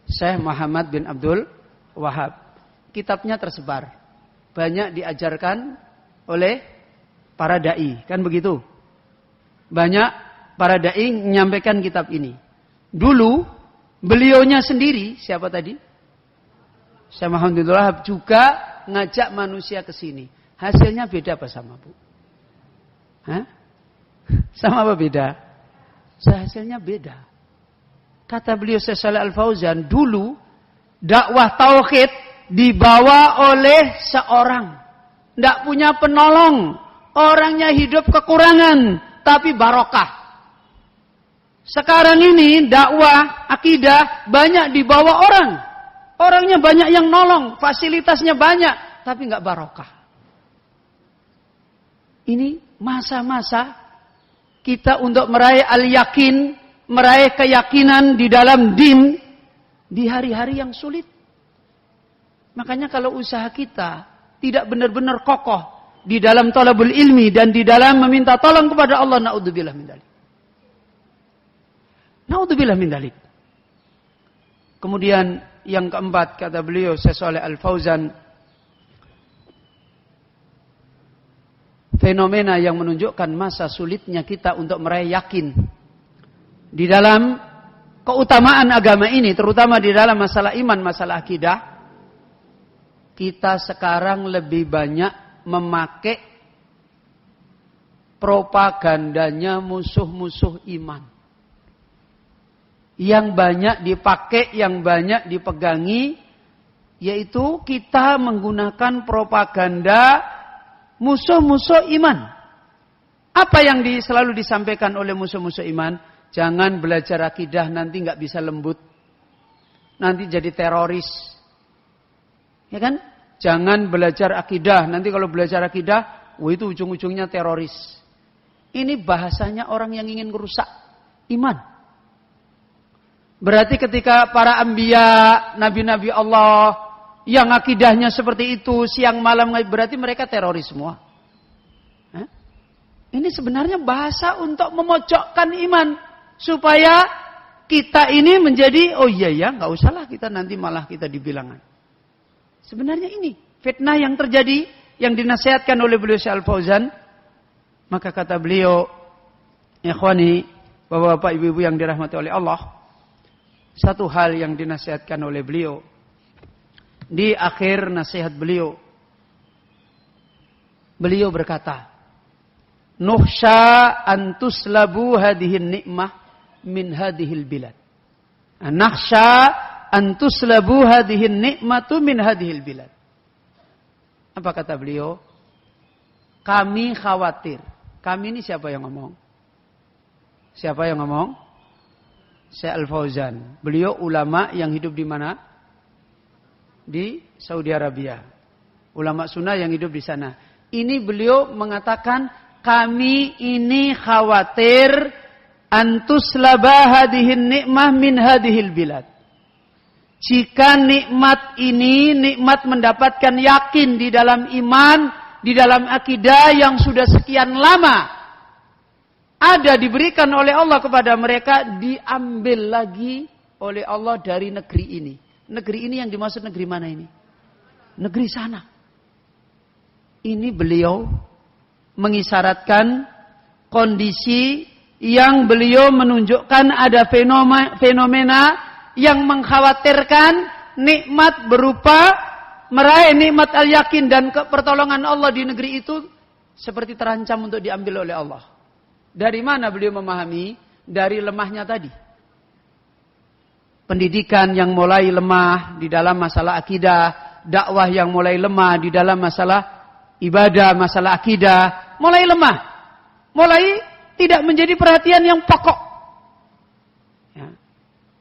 Syekh Muhammad bin Abdul Wahab. Kitabnya tersebar. Banyak diajarkan oleh para dai, kan begitu? Banyak para dai menyampaikan kitab ini. Dulu beliaunya sendiri, siapa tadi? Syekh Muhammad bin Abdul Wahab juga ngajak manusia ke sini. Hasilnya beda apa sama, Bu? Hah? Sama apa beda? Hasilnya beda. Kata beliau Syekh Shalih Al-Fauzan, dulu dakwah tauhid dibawa oleh seorang. Tidak punya penolong. Orangnya hidup kekurangan, tapi barokah. Sekarang ini dakwah akidah banyak dibawa orang. Orangnya banyak yang nolong, fasilitasnya banyak, tapi nggak barokah. Ini masa-masa kita untuk meraih al-yakin, meraih keyakinan di dalam din di hari-hari yang sulit. Makanya kalau usaha kita tidak benar-benar kokoh di dalam thalabul ilmi dan di dalam meminta tolong kepada Allah, naudzubillah min dzalik. Naudzubillah min dzalik. Kemudian yang keempat, kata beliau Syekh Shalih Al-Fauzan, fenomena yang menunjukkan masa sulitnya kita untuk meraih yakin di dalam keutamaan agama ini, terutama di dalam masalah iman, masalah akidah. Kita sekarang lebih banyak memakai propagandanya musuh-musuh iman. Yang banyak dipakai, yang banyak dipegangi, yaitu kita menggunakan propaganda musuh-musuh iman. Apa yang selalu disampaikan oleh musuh-musuh iman? Jangan belajar akidah, nanti nggak bisa lembut. Nanti jadi teroris. Ya kan? Jangan belajar akidah, nanti kalau belajar akidah, itu ujung-ujungnya teroris. Ini bahasanya orang yang ingin merusak iman. Berarti ketika para anbiya, nabi-nabi Allah yang akidahnya seperti itu, siang malam, berarti mereka teroris semua. Hah? Ini sebenarnya bahasa untuk memojokkan iman. Supaya kita ini menjadi, oh iya ya, nggak usahlah kita nanti malah kita dibilangan. Sebenarnya ini fitnah yang terjadi, yang dinasihatkan oleh beliau Syekh Al-Fauzan. Maka kata beliau, ikhwani, bapak-bapak, ibu-ibu yang dirahmati oleh Allah, satu hal yang dinasihatkan oleh beliau di akhir nasihat beliau, beliau berkata, nukhsha an tuslabu hadhihi nikmah min hadhil bilad. Nakhsha an tuslabu hadhihi nikmatu min hadhil bilad. Apa kata beliau? Kami khawatir. Kami ini siapa yang ngomong? Siapa yang ngomong? Syekh Al-Fauzan. Beliau ulama yang hidup di mana? Di Saudi Arabia. Ulama sunnah yang hidup di sana. Ini beliau mengatakan, kami ini khawatir antuslabah hadihin nikmah min hadihil bilad. Jika nikmat ini, nikmat mendapatkan yakin di dalam iman, di dalam akidah yang sudah sekian lama ada diberikan oleh Allah kepada mereka, diambil lagi oleh Allah dari negeri ini. Negeri ini yang dimaksud negeri mana ini? Negeri sana. Ini beliau mengisyaratkan kondisi yang beliau menunjukkan ada fenomena yang mengkhawatirkan nikmat berupa meraih nikmat al-yakin dan pertolongan Allah di negeri itu seperti terancam untuk diambil oleh Allah. Dari mana beliau memahami? Dari lemahnya tadi. Pendidikan yang mulai lemah di dalam masalah akidah, dakwah yang mulai lemah di dalam masalah ibadah, masalah akidah, mulai lemah. Mulai tidak menjadi perhatian yang pokok. Ya.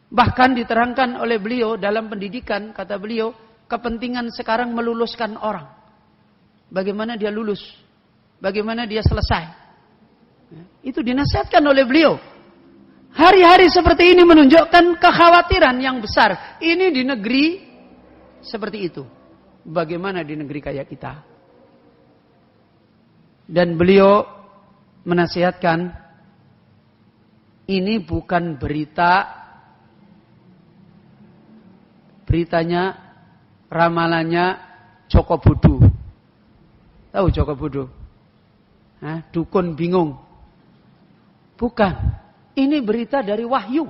Bahkan diterangkan oleh beliau dalam pendidikan, kata beliau, kepentingan sekarang meluluskan orang. Bagaimana dia lulus? Bagaimana dia selesai? Ya. Itu dinasihatkan oleh beliau. Hari-hari seperti ini menunjukkan kekhawatiran yang besar. Ini di negeri seperti itu. Bagaimana di negeri kayak kita? Dan beliau menasihatkan, ini bukan beritanya, ramalannya Joko Bodo. Tahu Joko Bodo? Dukun bingung. Bukan. Ini berita dari wahyu.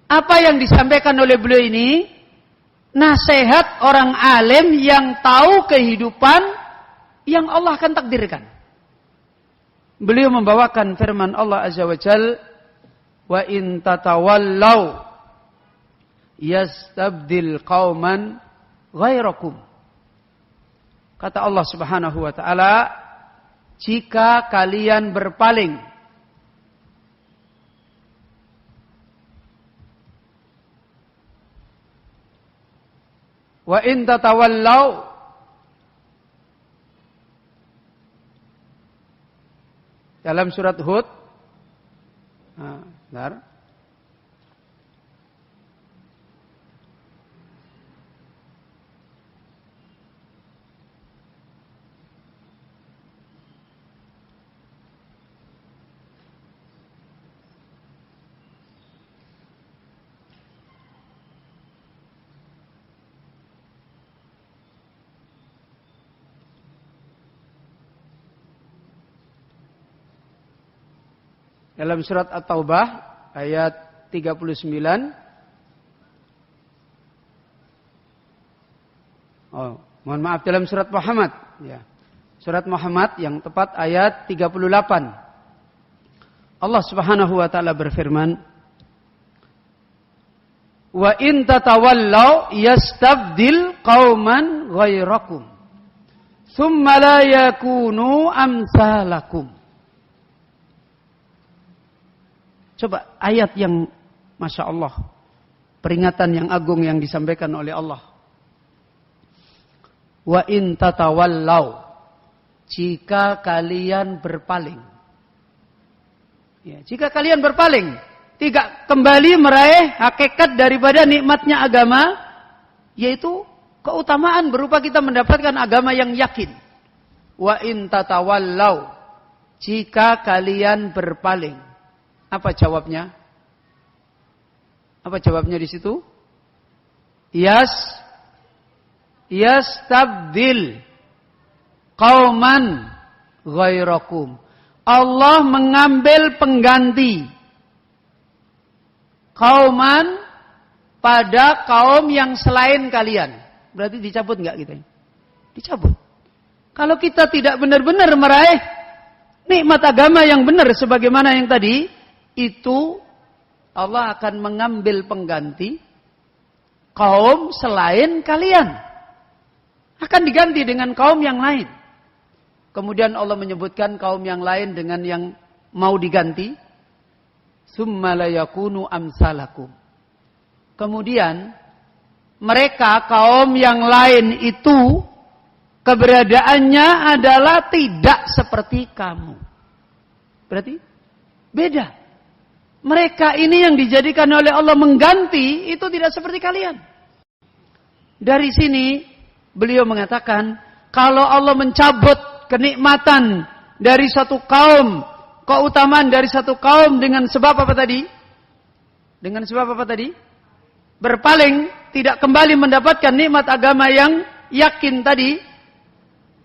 Apa yang disampaikan oleh beliau ini? Nasihat orang alim yang tahu kehidupan yang Allah akan takdirkan. Beliau membawakan firman Allah Azza wa Jal, wa in tatawallaw yastabdil qauman ghairakum. Kata Allah Subhanahu wa taala, jika kalian berpaling, wa in tatawallaw, dalam surat Hud, benar. Dalam surat At-Taubah ayat 39. Mohon maaf, dalam surat Muhammad, ya. Surat Muhammad yang tepat ayat 38. Allah Subhanahu wa taala berfirman, wa in tatawallaw yastabdil qauman ghairakum tsumma la yakunu amsalakum. Coba ayat yang Masya Allah, peringatan yang agung yang disampaikan oleh Allah. Wa in tatawallaw, jika kalian berpaling. Ya, jika kalian berpaling, tidak kembali meraih hakikat daripada nikmatnya agama, yaitu keutamaan berupa kita mendapatkan agama yang yakin. Wa in tatawallaw, jika kalian berpaling. Apa jawabnya? Apa jawabnya di situ? Yastabdil qauman ghairakum. Allah mengambil pengganti kauman pada kaum yang selain kalian. Berarti dicabut enggak kita? Dicabut. Kalau kita tidak benar-benar meraih nikmat agama yang benar sebagaimana yang tadi, itu Allah akan mengambil pengganti kaum selain kalian. Akan diganti dengan kaum yang lain. Kemudian Allah menyebutkan kaum yang lain dengan yang mau diganti. Tsumma la yakunu amsalakum. Kemudian mereka kaum yang lain itu keberadaannya adalah tidak seperti kamu. Berarti beda. Mereka ini yang dijadikan oleh Allah mengganti itu tidak seperti kalian. Dari sini beliau mengatakan, kalau Allah mencabut kenikmatan dari satu kaum, keutamaan dari satu kaum dengan sebab apa tadi? Dengan sebab apa tadi? Berpaling, tidak kembali mendapatkan nikmat agama yang yakin tadi,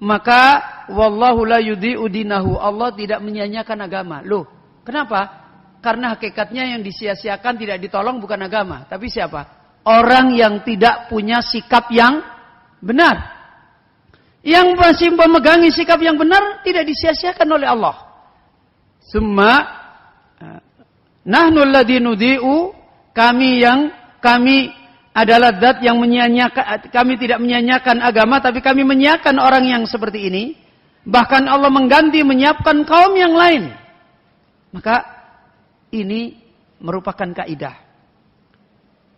maka wallahu la yudhi'u dinahu, Allah tidak menyia-nyiakan agama. Loh, kenapa? Karena hakikatnya yang disia-siakan tidak ditolong bukan agama, tapi siapa? Orang yang tidak punya sikap yang benar. Yang masih memegangi sikap yang benar tidak disia-siakan oleh Allah. Summa nahnu alladzi nudhi'u, kami adalah zat yang menyia-nyiakan, kami tidak menyia-nyiakan agama, tapi kami menyiakan orang yang seperti ini. Bahkan Allah mengganti menyiapkan kaum yang lain. Maka ini merupakan kaidah.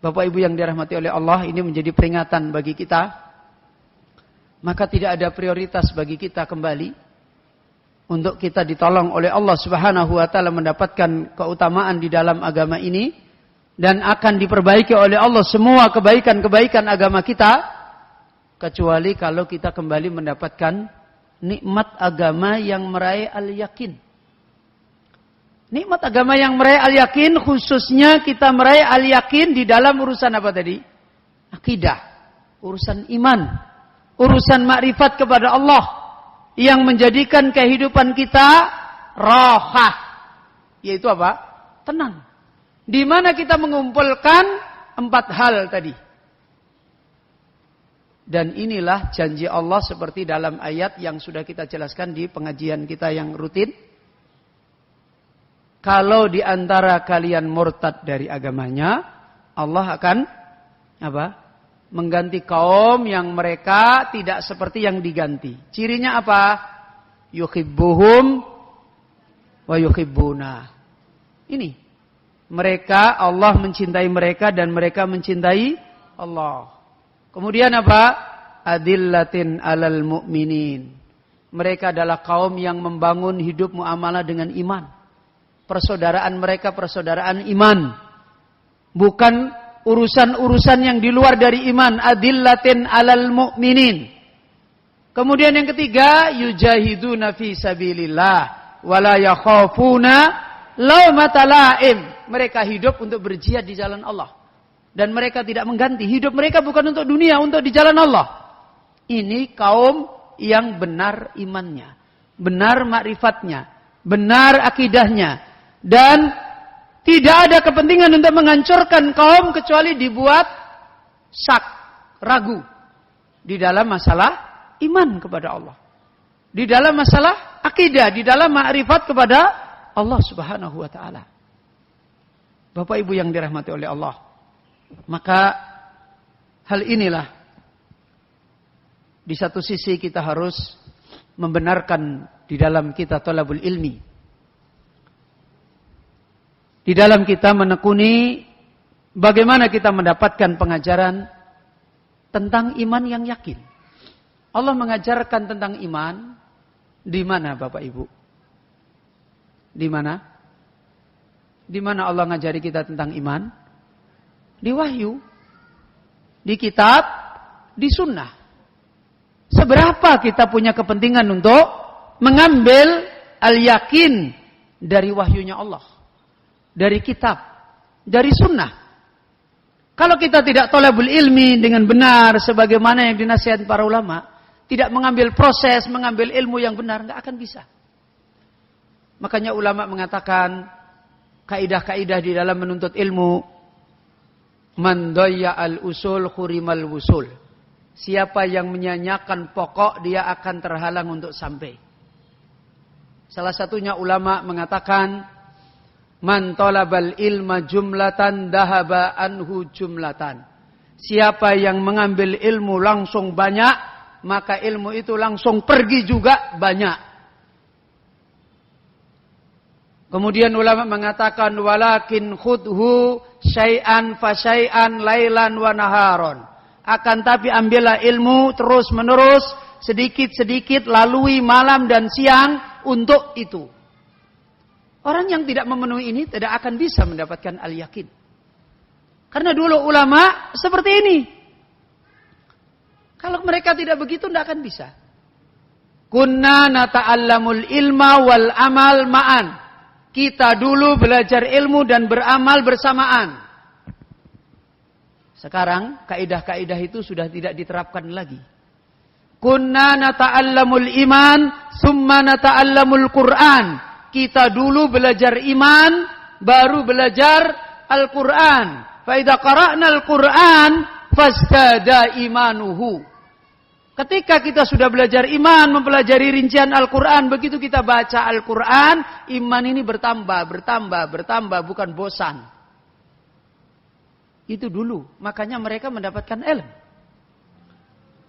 Bapak Ibu yang dirahmati oleh Allah, ini menjadi peringatan bagi kita. Maka tidak ada prioritas bagi kita kembali untuk kita ditolong oleh Allah Subhanahu wa taala mendapatkan keutamaan di dalam agama ini, dan akan diperbaiki oleh Allah semua kebaikan-kebaikan agama kita, kecuali kalau kita kembali mendapatkan nikmat agama yang meraih al-yakin. Nikmat agama yang meraih al-yakin, khususnya kita meraih al-yakin di dalam urusan apa tadi? Akidah, urusan iman, urusan makrifat kepada Allah, yang menjadikan kehidupan kita rahah, yaitu apa? Tenang. Di mana kita mengumpulkan 4 hal tadi. Dan inilah janji Allah seperti dalam ayat yang sudah kita jelaskan di pengajian kita yang rutin. Kalau di antara kalian murtad dari agamanya, Allah akan apa? Mengganti kaum yang mereka tidak seperti yang diganti. Cirinya apa? Yuhibbuhum wa yuhibbuna. Ini. Mereka, Allah mencintai mereka dan mereka mencintai Allah. Kemudian apa? Adillatin alal mu'minin. Mereka adalah kaum yang membangun hidup muamalah dengan iman. Persaudaraan mereka persaudaraan iman. Bukan urusan-urusan yang di luar dari iman. Adillatin alal mu'minin. Kemudian yang ketiga, yujahiduna fi sabilillah wala yakhafuna laumata laim. Mereka hidup untuk berjihad di jalan Allah. Dan mereka tidak mengganti. Hidup mereka bukan untuk dunia, untuk di jalan Allah. Ini kaum yang benar imannya, benar makrifatnya, benar akidahnya. Dan tidak ada kepentingan untuk menghancurkan kaum kecuali dibuat ragu di dalam masalah iman kepada Allah, di dalam masalah akidah, di dalam makrifat kepada Allah Subhanahu wa taala. Bapak Ibu yang dirahmati oleh Allah, maka hal inilah di satu sisi kita harus membenarkan di dalam kita thalabul ilmi, di dalam kita menekuni bagaimana kita mendapatkan pengajaran tentang iman yang yakin. Allah mengajarkan tentang iman di mana Bapak Ibu? Di mana? Di mana Allah ngajari kita tentang iman? Di wahyu, di kitab, di sunnah. Seberapa kita punya kepentingan untuk mengambil al-yakin dari wahyunya Allah, dari kitab, dari sunnah. Kalau kita tidak thalabul ilmi dengan benar sebagaimana yang dinasihat para ulama, tidak mengambil proses, mengambil ilmu yang benar, nggak akan bisa. Makanya ulama mengatakan kaidah-kaidah di dalam menuntut ilmu, man dayya al-usul khurimal wusul. Siapa yang menyanyiakan pokok, dia akan terhalang untuk sampai. Salah satunya ulama mengatakan, man talabal ilma jumlatan dahaba anhu jumlatan. Siapa yang mengambil ilmu langsung banyak, maka ilmu itu langsung pergi juga banyak. Kemudian ulama mengatakan, walakin khudhu syai'an fa syai'an lailan wa naharon. Akan tapi ambillah ilmu terus menerus, sedikit-sedikit, lalui malam dan siang untuk itu. Orang yang tidak memenuhi ini tidak akan bisa mendapatkan al-yakin. Karena dulu ulama seperti ini. Kalau mereka tidak begitu, tidak akan bisa. Kunna nata'allamul ilma wal amal ma'an. Kita dulu belajar ilmu dan beramal bersamaan. Sekarang kaidah-kaidah itu sudah tidak diterapkan lagi. Kunna nata'allamul iman, summa nata'allamul Qur'an. Kita dulu belajar iman, baru belajar Al-Qur'an. Fa idza qara'na Al-Qur'an fastada imanuhu. Ketika kita sudah belajar iman, mempelajari rincian Al-Quran, begitu kita baca Al-Quran, iman ini bertambah, bukan bosan. Itu dulu, makanya mereka mendapatkan ilmu.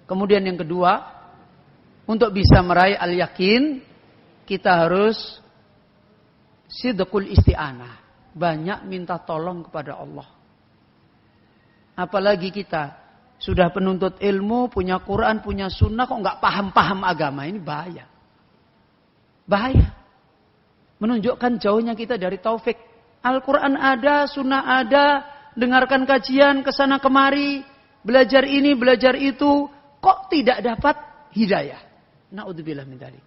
Kemudian yang kedua, untuk bisa meraih al-yakin, kita harus sidqul isti'anah. Banyak minta tolong kepada Allah. Apalagi kita sudah penuntut ilmu, punya Quran, punya sunnah, kok nggak paham-paham agama. Ini bahaya. Bahaya. Menunjukkan jauhnya kita dari taufik. Al-Quran ada, sunnah ada, dengarkan kajian, kesana kemari, belajar ini, belajar itu, kok tidak dapat hidayah. Na'udzubillah min dzalik.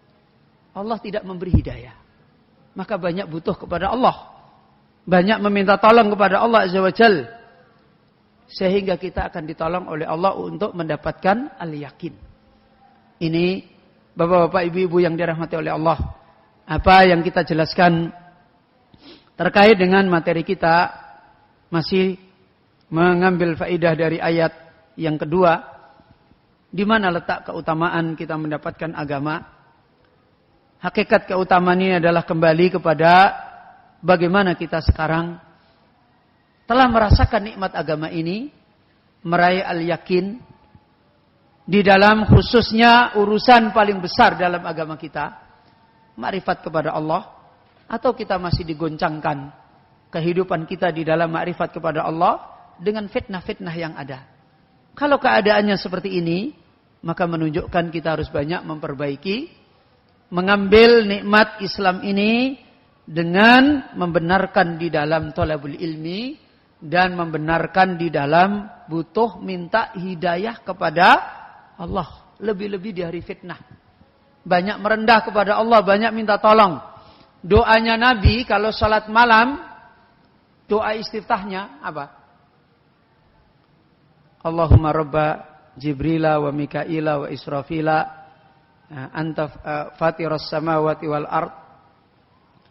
Allah tidak memberi hidayah. Maka banyak butuh kepada Allah. Banyak meminta tolong kepada Allah Azza wa Jalla. Sehingga kita akan ditolong oleh Allah untuk mendapatkan al-yakin. Ini bapak-bapak, ibu-ibu yang dirahmati oleh Allah. Apa yang kita jelaskan terkait dengan materi kita masih mengambil faedah dari ayat yang kedua. Di mana letak keutamaan kita mendapatkan agama. Hakikat keutamaan ini adalah kembali kepada bagaimana kita sekarang telah merasakan nikmat agama ini, meraih al-yakin di dalam khususnya urusan paling besar dalam agama kita, ma'rifat kepada Allah, atau kita masih digoncangkan kehidupan kita di dalam ma'rifat kepada Allah dengan fitnah-fitnah yang ada. Kalau keadaannya seperti ini, maka menunjukkan kita harus banyak memperbaiki, mengambil nikmat Islam ini dengan membenarkan di dalam thalabul ilmi, dan membenarkan di dalam butuh minta hidayah kepada Allah. Lebih-lebih di hari fitnah. Banyak merendah kepada Allah, banyak minta tolong. Doanya Nabi kalau salat malam, doa istiftahnya apa? Allahumma rabba Jibrila wa Mikaila wa Israfila, anta fatiras samawati wal ard,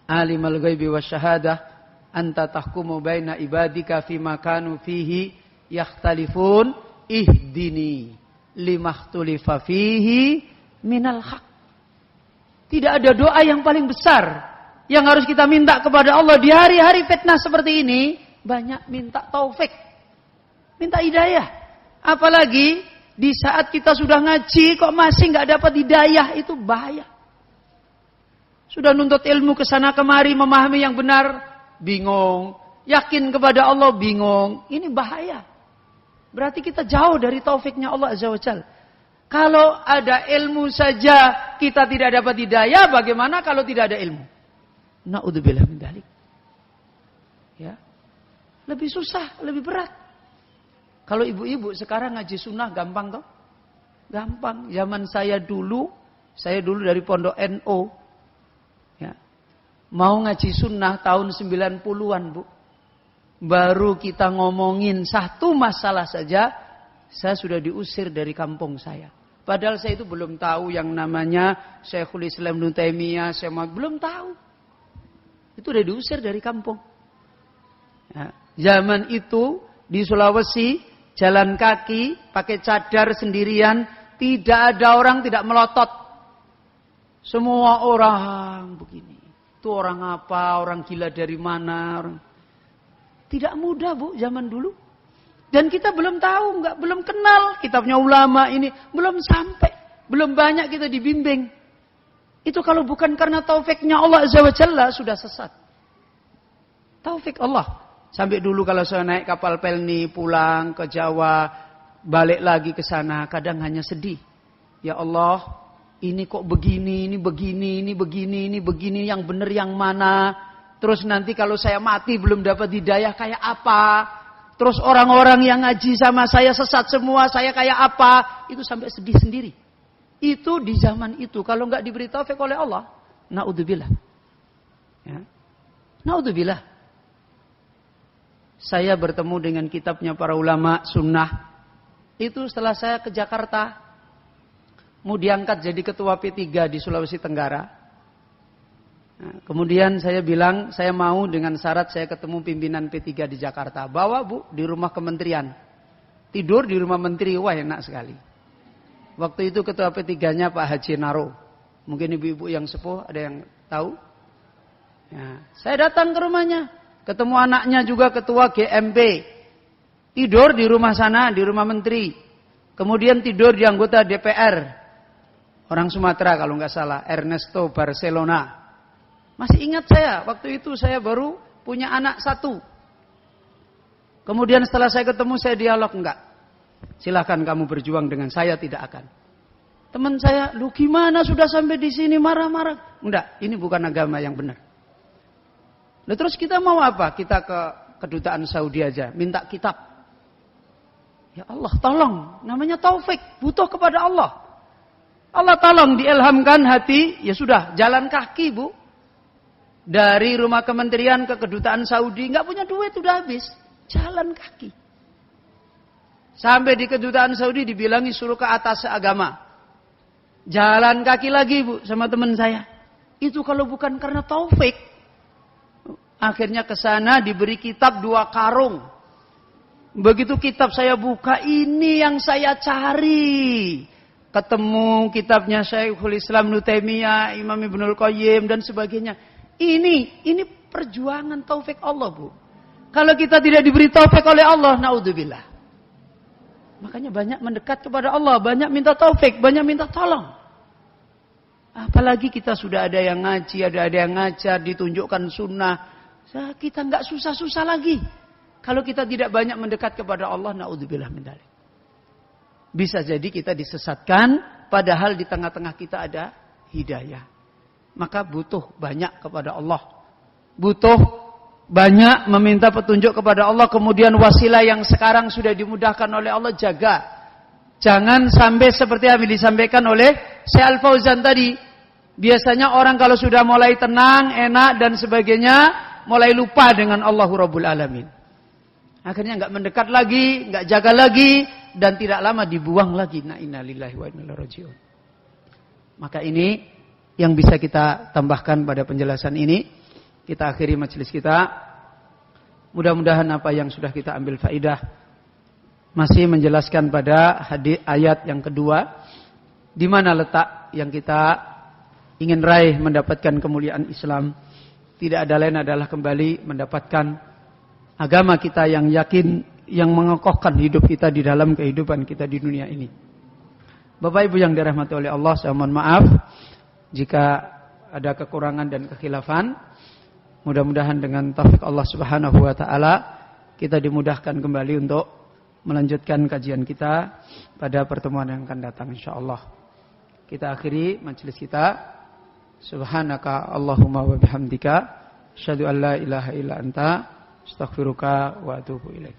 alimul ghaibi wasyahadah, anta tahkumu baina ibadika fima kanu fihi yakhtalifun, ihdini limakhtulifa fihi minal haq. Tidak ada doa yang paling besar yang harus kita minta kepada Allah di hari-hari fitnah seperti ini. Banyak minta taufik, minta hidayah. Apalagi di saat kita sudah ngaji kok masih nggak dapat hidayah, itu bahaya. Sudah nuntut ilmu kesana kemari, memahami yang benar, bingung. Yakin kepada Allah, bingung. Ini bahaya. Berarti kita jauh dari taufiknya Allah Azza wa Jalla. Kalau ada ilmu saja kita tidak dapat hidayah, bagaimana kalau tidak ada ilmu? Na'udzubillah min dzalik. Ya. Lebih susah, lebih berat. Kalau ibu-ibu sekarang ngaji sunnah gampang toh? Gampang. Zaman saya dulu dari pondok NU. Ya. Mau ngaji sunnah tahun 90-an, Bu. Baru kita ngomongin satu masalah saja, saya sudah diusir dari kampung saya. Padahal saya itu belum tahu yang namanya Syekhul Islam Ibnu Taimiyah, belum tahu. Itu udah diusir dari kampung. Ya. Zaman itu di Sulawesi, jalan kaki, pakai cadar sendirian, tidak ada orang tidak melotot. Semua orang begini. Itu orang apa, orang gila dari mana. Tidak mudah, Bu, zaman dulu. Dan kita belum tahu, belum kenal kitabnya ulama ini. Belum sampai, belum banyak kita dibimbing. Itu kalau bukan karena taufiknya Allah Azza wa Jalla, sudah sesat. Taufik Allah. Sampai dulu kalau saya naik kapal Pelni, pulang ke Jawa, balik lagi ke sana, kadang hanya sedih. Ya Allah, ini kok begini, ini begini, ini begini, ini begini, yang benar yang mana? Terus nanti kalau saya mati belum dapat hidayah kayak apa? Terus orang-orang yang ngaji sama saya sesat semua, saya kayak apa? Itu sampai sedih sendiri. Itu di zaman itu. Kalau nggak diberi taufik oleh Allah, naudzubillah. Ya. Naudzubillah. Saya bertemu dengan kitabnya para ulama sunnah. Itu setelah saya ke Jakarta. Mau diangkat jadi ketua P3 di Sulawesi Tenggara. Nah, kemudian saya bilang, saya mau dengan syarat saya ketemu pimpinan P3 di Jakarta. Bawa Bu, di rumah kementerian. Tidur di rumah menteri, wah enak sekali. Waktu itu ketua P3-nya Pak Haji Naro. Mungkin ibu-ibu yang sepuh ada yang tahu. Ya, saya datang ke rumahnya. Ketemu anaknya juga ketua GMP. Tidur di rumah sana, di rumah menteri. Kemudian tidur di anggota DPR. Orang Sumatera kalau nggak salah, Ernesto Barcelona. Masih ingat saya, waktu itu saya baru punya anak 1. Kemudian setelah saya ketemu, saya dialog, enggak. Silahkan kamu berjuang dengan saya, tidak akan. Teman saya, lu gimana sudah sampai di sini marah-marah? Enggak, ini bukan agama yang benar. Lalu terus kita mau apa? Kita ke kedutaan Saudi aja, minta kitab. Ya Allah, tolong. Namanya taufik, butuh kepada Allah. Allah tolong diilhamkan hati, ya sudah, jalan kaki Bu. Dari rumah kementerian ke kedutaan Saudi, nggak punya duit, udah habis. Jalan kaki. Sampai di kedutaan Saudi dibilangi suruh ke atas agama. Jalan kaki lagi Bu, sama teman saya. Itu kalau bukan karena taufik. Akhirnya ke sana diberi kitab 2 karung. Begitu kitab saya buka, ini yang saya cari. Ketemu kitabnya Syekhul Islam Ibnu Taimiyah, Imam Ibnul Qayyim dan sebagainya. Ini perjuangan taufik Allah Bu. Kalau kita tidak diberi taufik oleh Allah, naudzubillah. Makanya banyak mendekat kepada Allah, banyak minta taufik, banyak minta tolong. Apalagi kita sudah ada yang ngaji, ada yang ngajar, ditunjukkan sunnah. Kita nggak susah-susah lagi. Kalau kita tidak banyak mendekat kepada Allah, naudzubillah min dzalik. Bisa jadi kita disesatkan, padahal di tengah-tengah kita ada hidayah. Maka butuh banyak kepada Allah. Butuh banyak meminta petunjuk kepada Allah. Kemudian wasilah yang sekarang sudah dimudahkan oleh Allah, jaga. Jangan sampai seperti yang disampaikan oleh Syekh Al-Fauzan tadi. Biasanya orang kalau sudah mulai tenang, enak dan sebagainya, mulai lupa dengan Allahu Rabbul Alamin. Akhirnya nggak mendekat lagi, nggak jaga lagi, dan tidak lama dibuang lagi. Nah, inna lillahi wa inna ilaihi raji'un. Maka ini yang bisa kita tambahkan pada penjelasan ini. Kita akhiri majelis kita. Mudah-mudahan apa yang sudah kita ambil faidah masih menjelaskan pada hadis ayat yang kedua, di mana letak yang kita ingin raih mendapatkan kemuliaan Islam. Tidak ada lain adalah kembali mendapatkan agama kita yang yakin, yang mengokohkan hidup kita di dalam kehidupan kita di dunia ini. Bapak Ibu yang dirahmati oleh Allah, saya mohon maaf jika ada kekurangan dan kekhilafan. Mudah-mudahan dengan taufik Allah Subhanahu wa taala kita dimudahkan kembali untuk melanjutkan kajian kita pada pertemuan yang akan datang insyaallah. Kita akhiri majelis kita. Subhanaka Allahumma wa bihamdika asyhadu an la ilaha illa anta astaghfiruka wa atubu ilaik.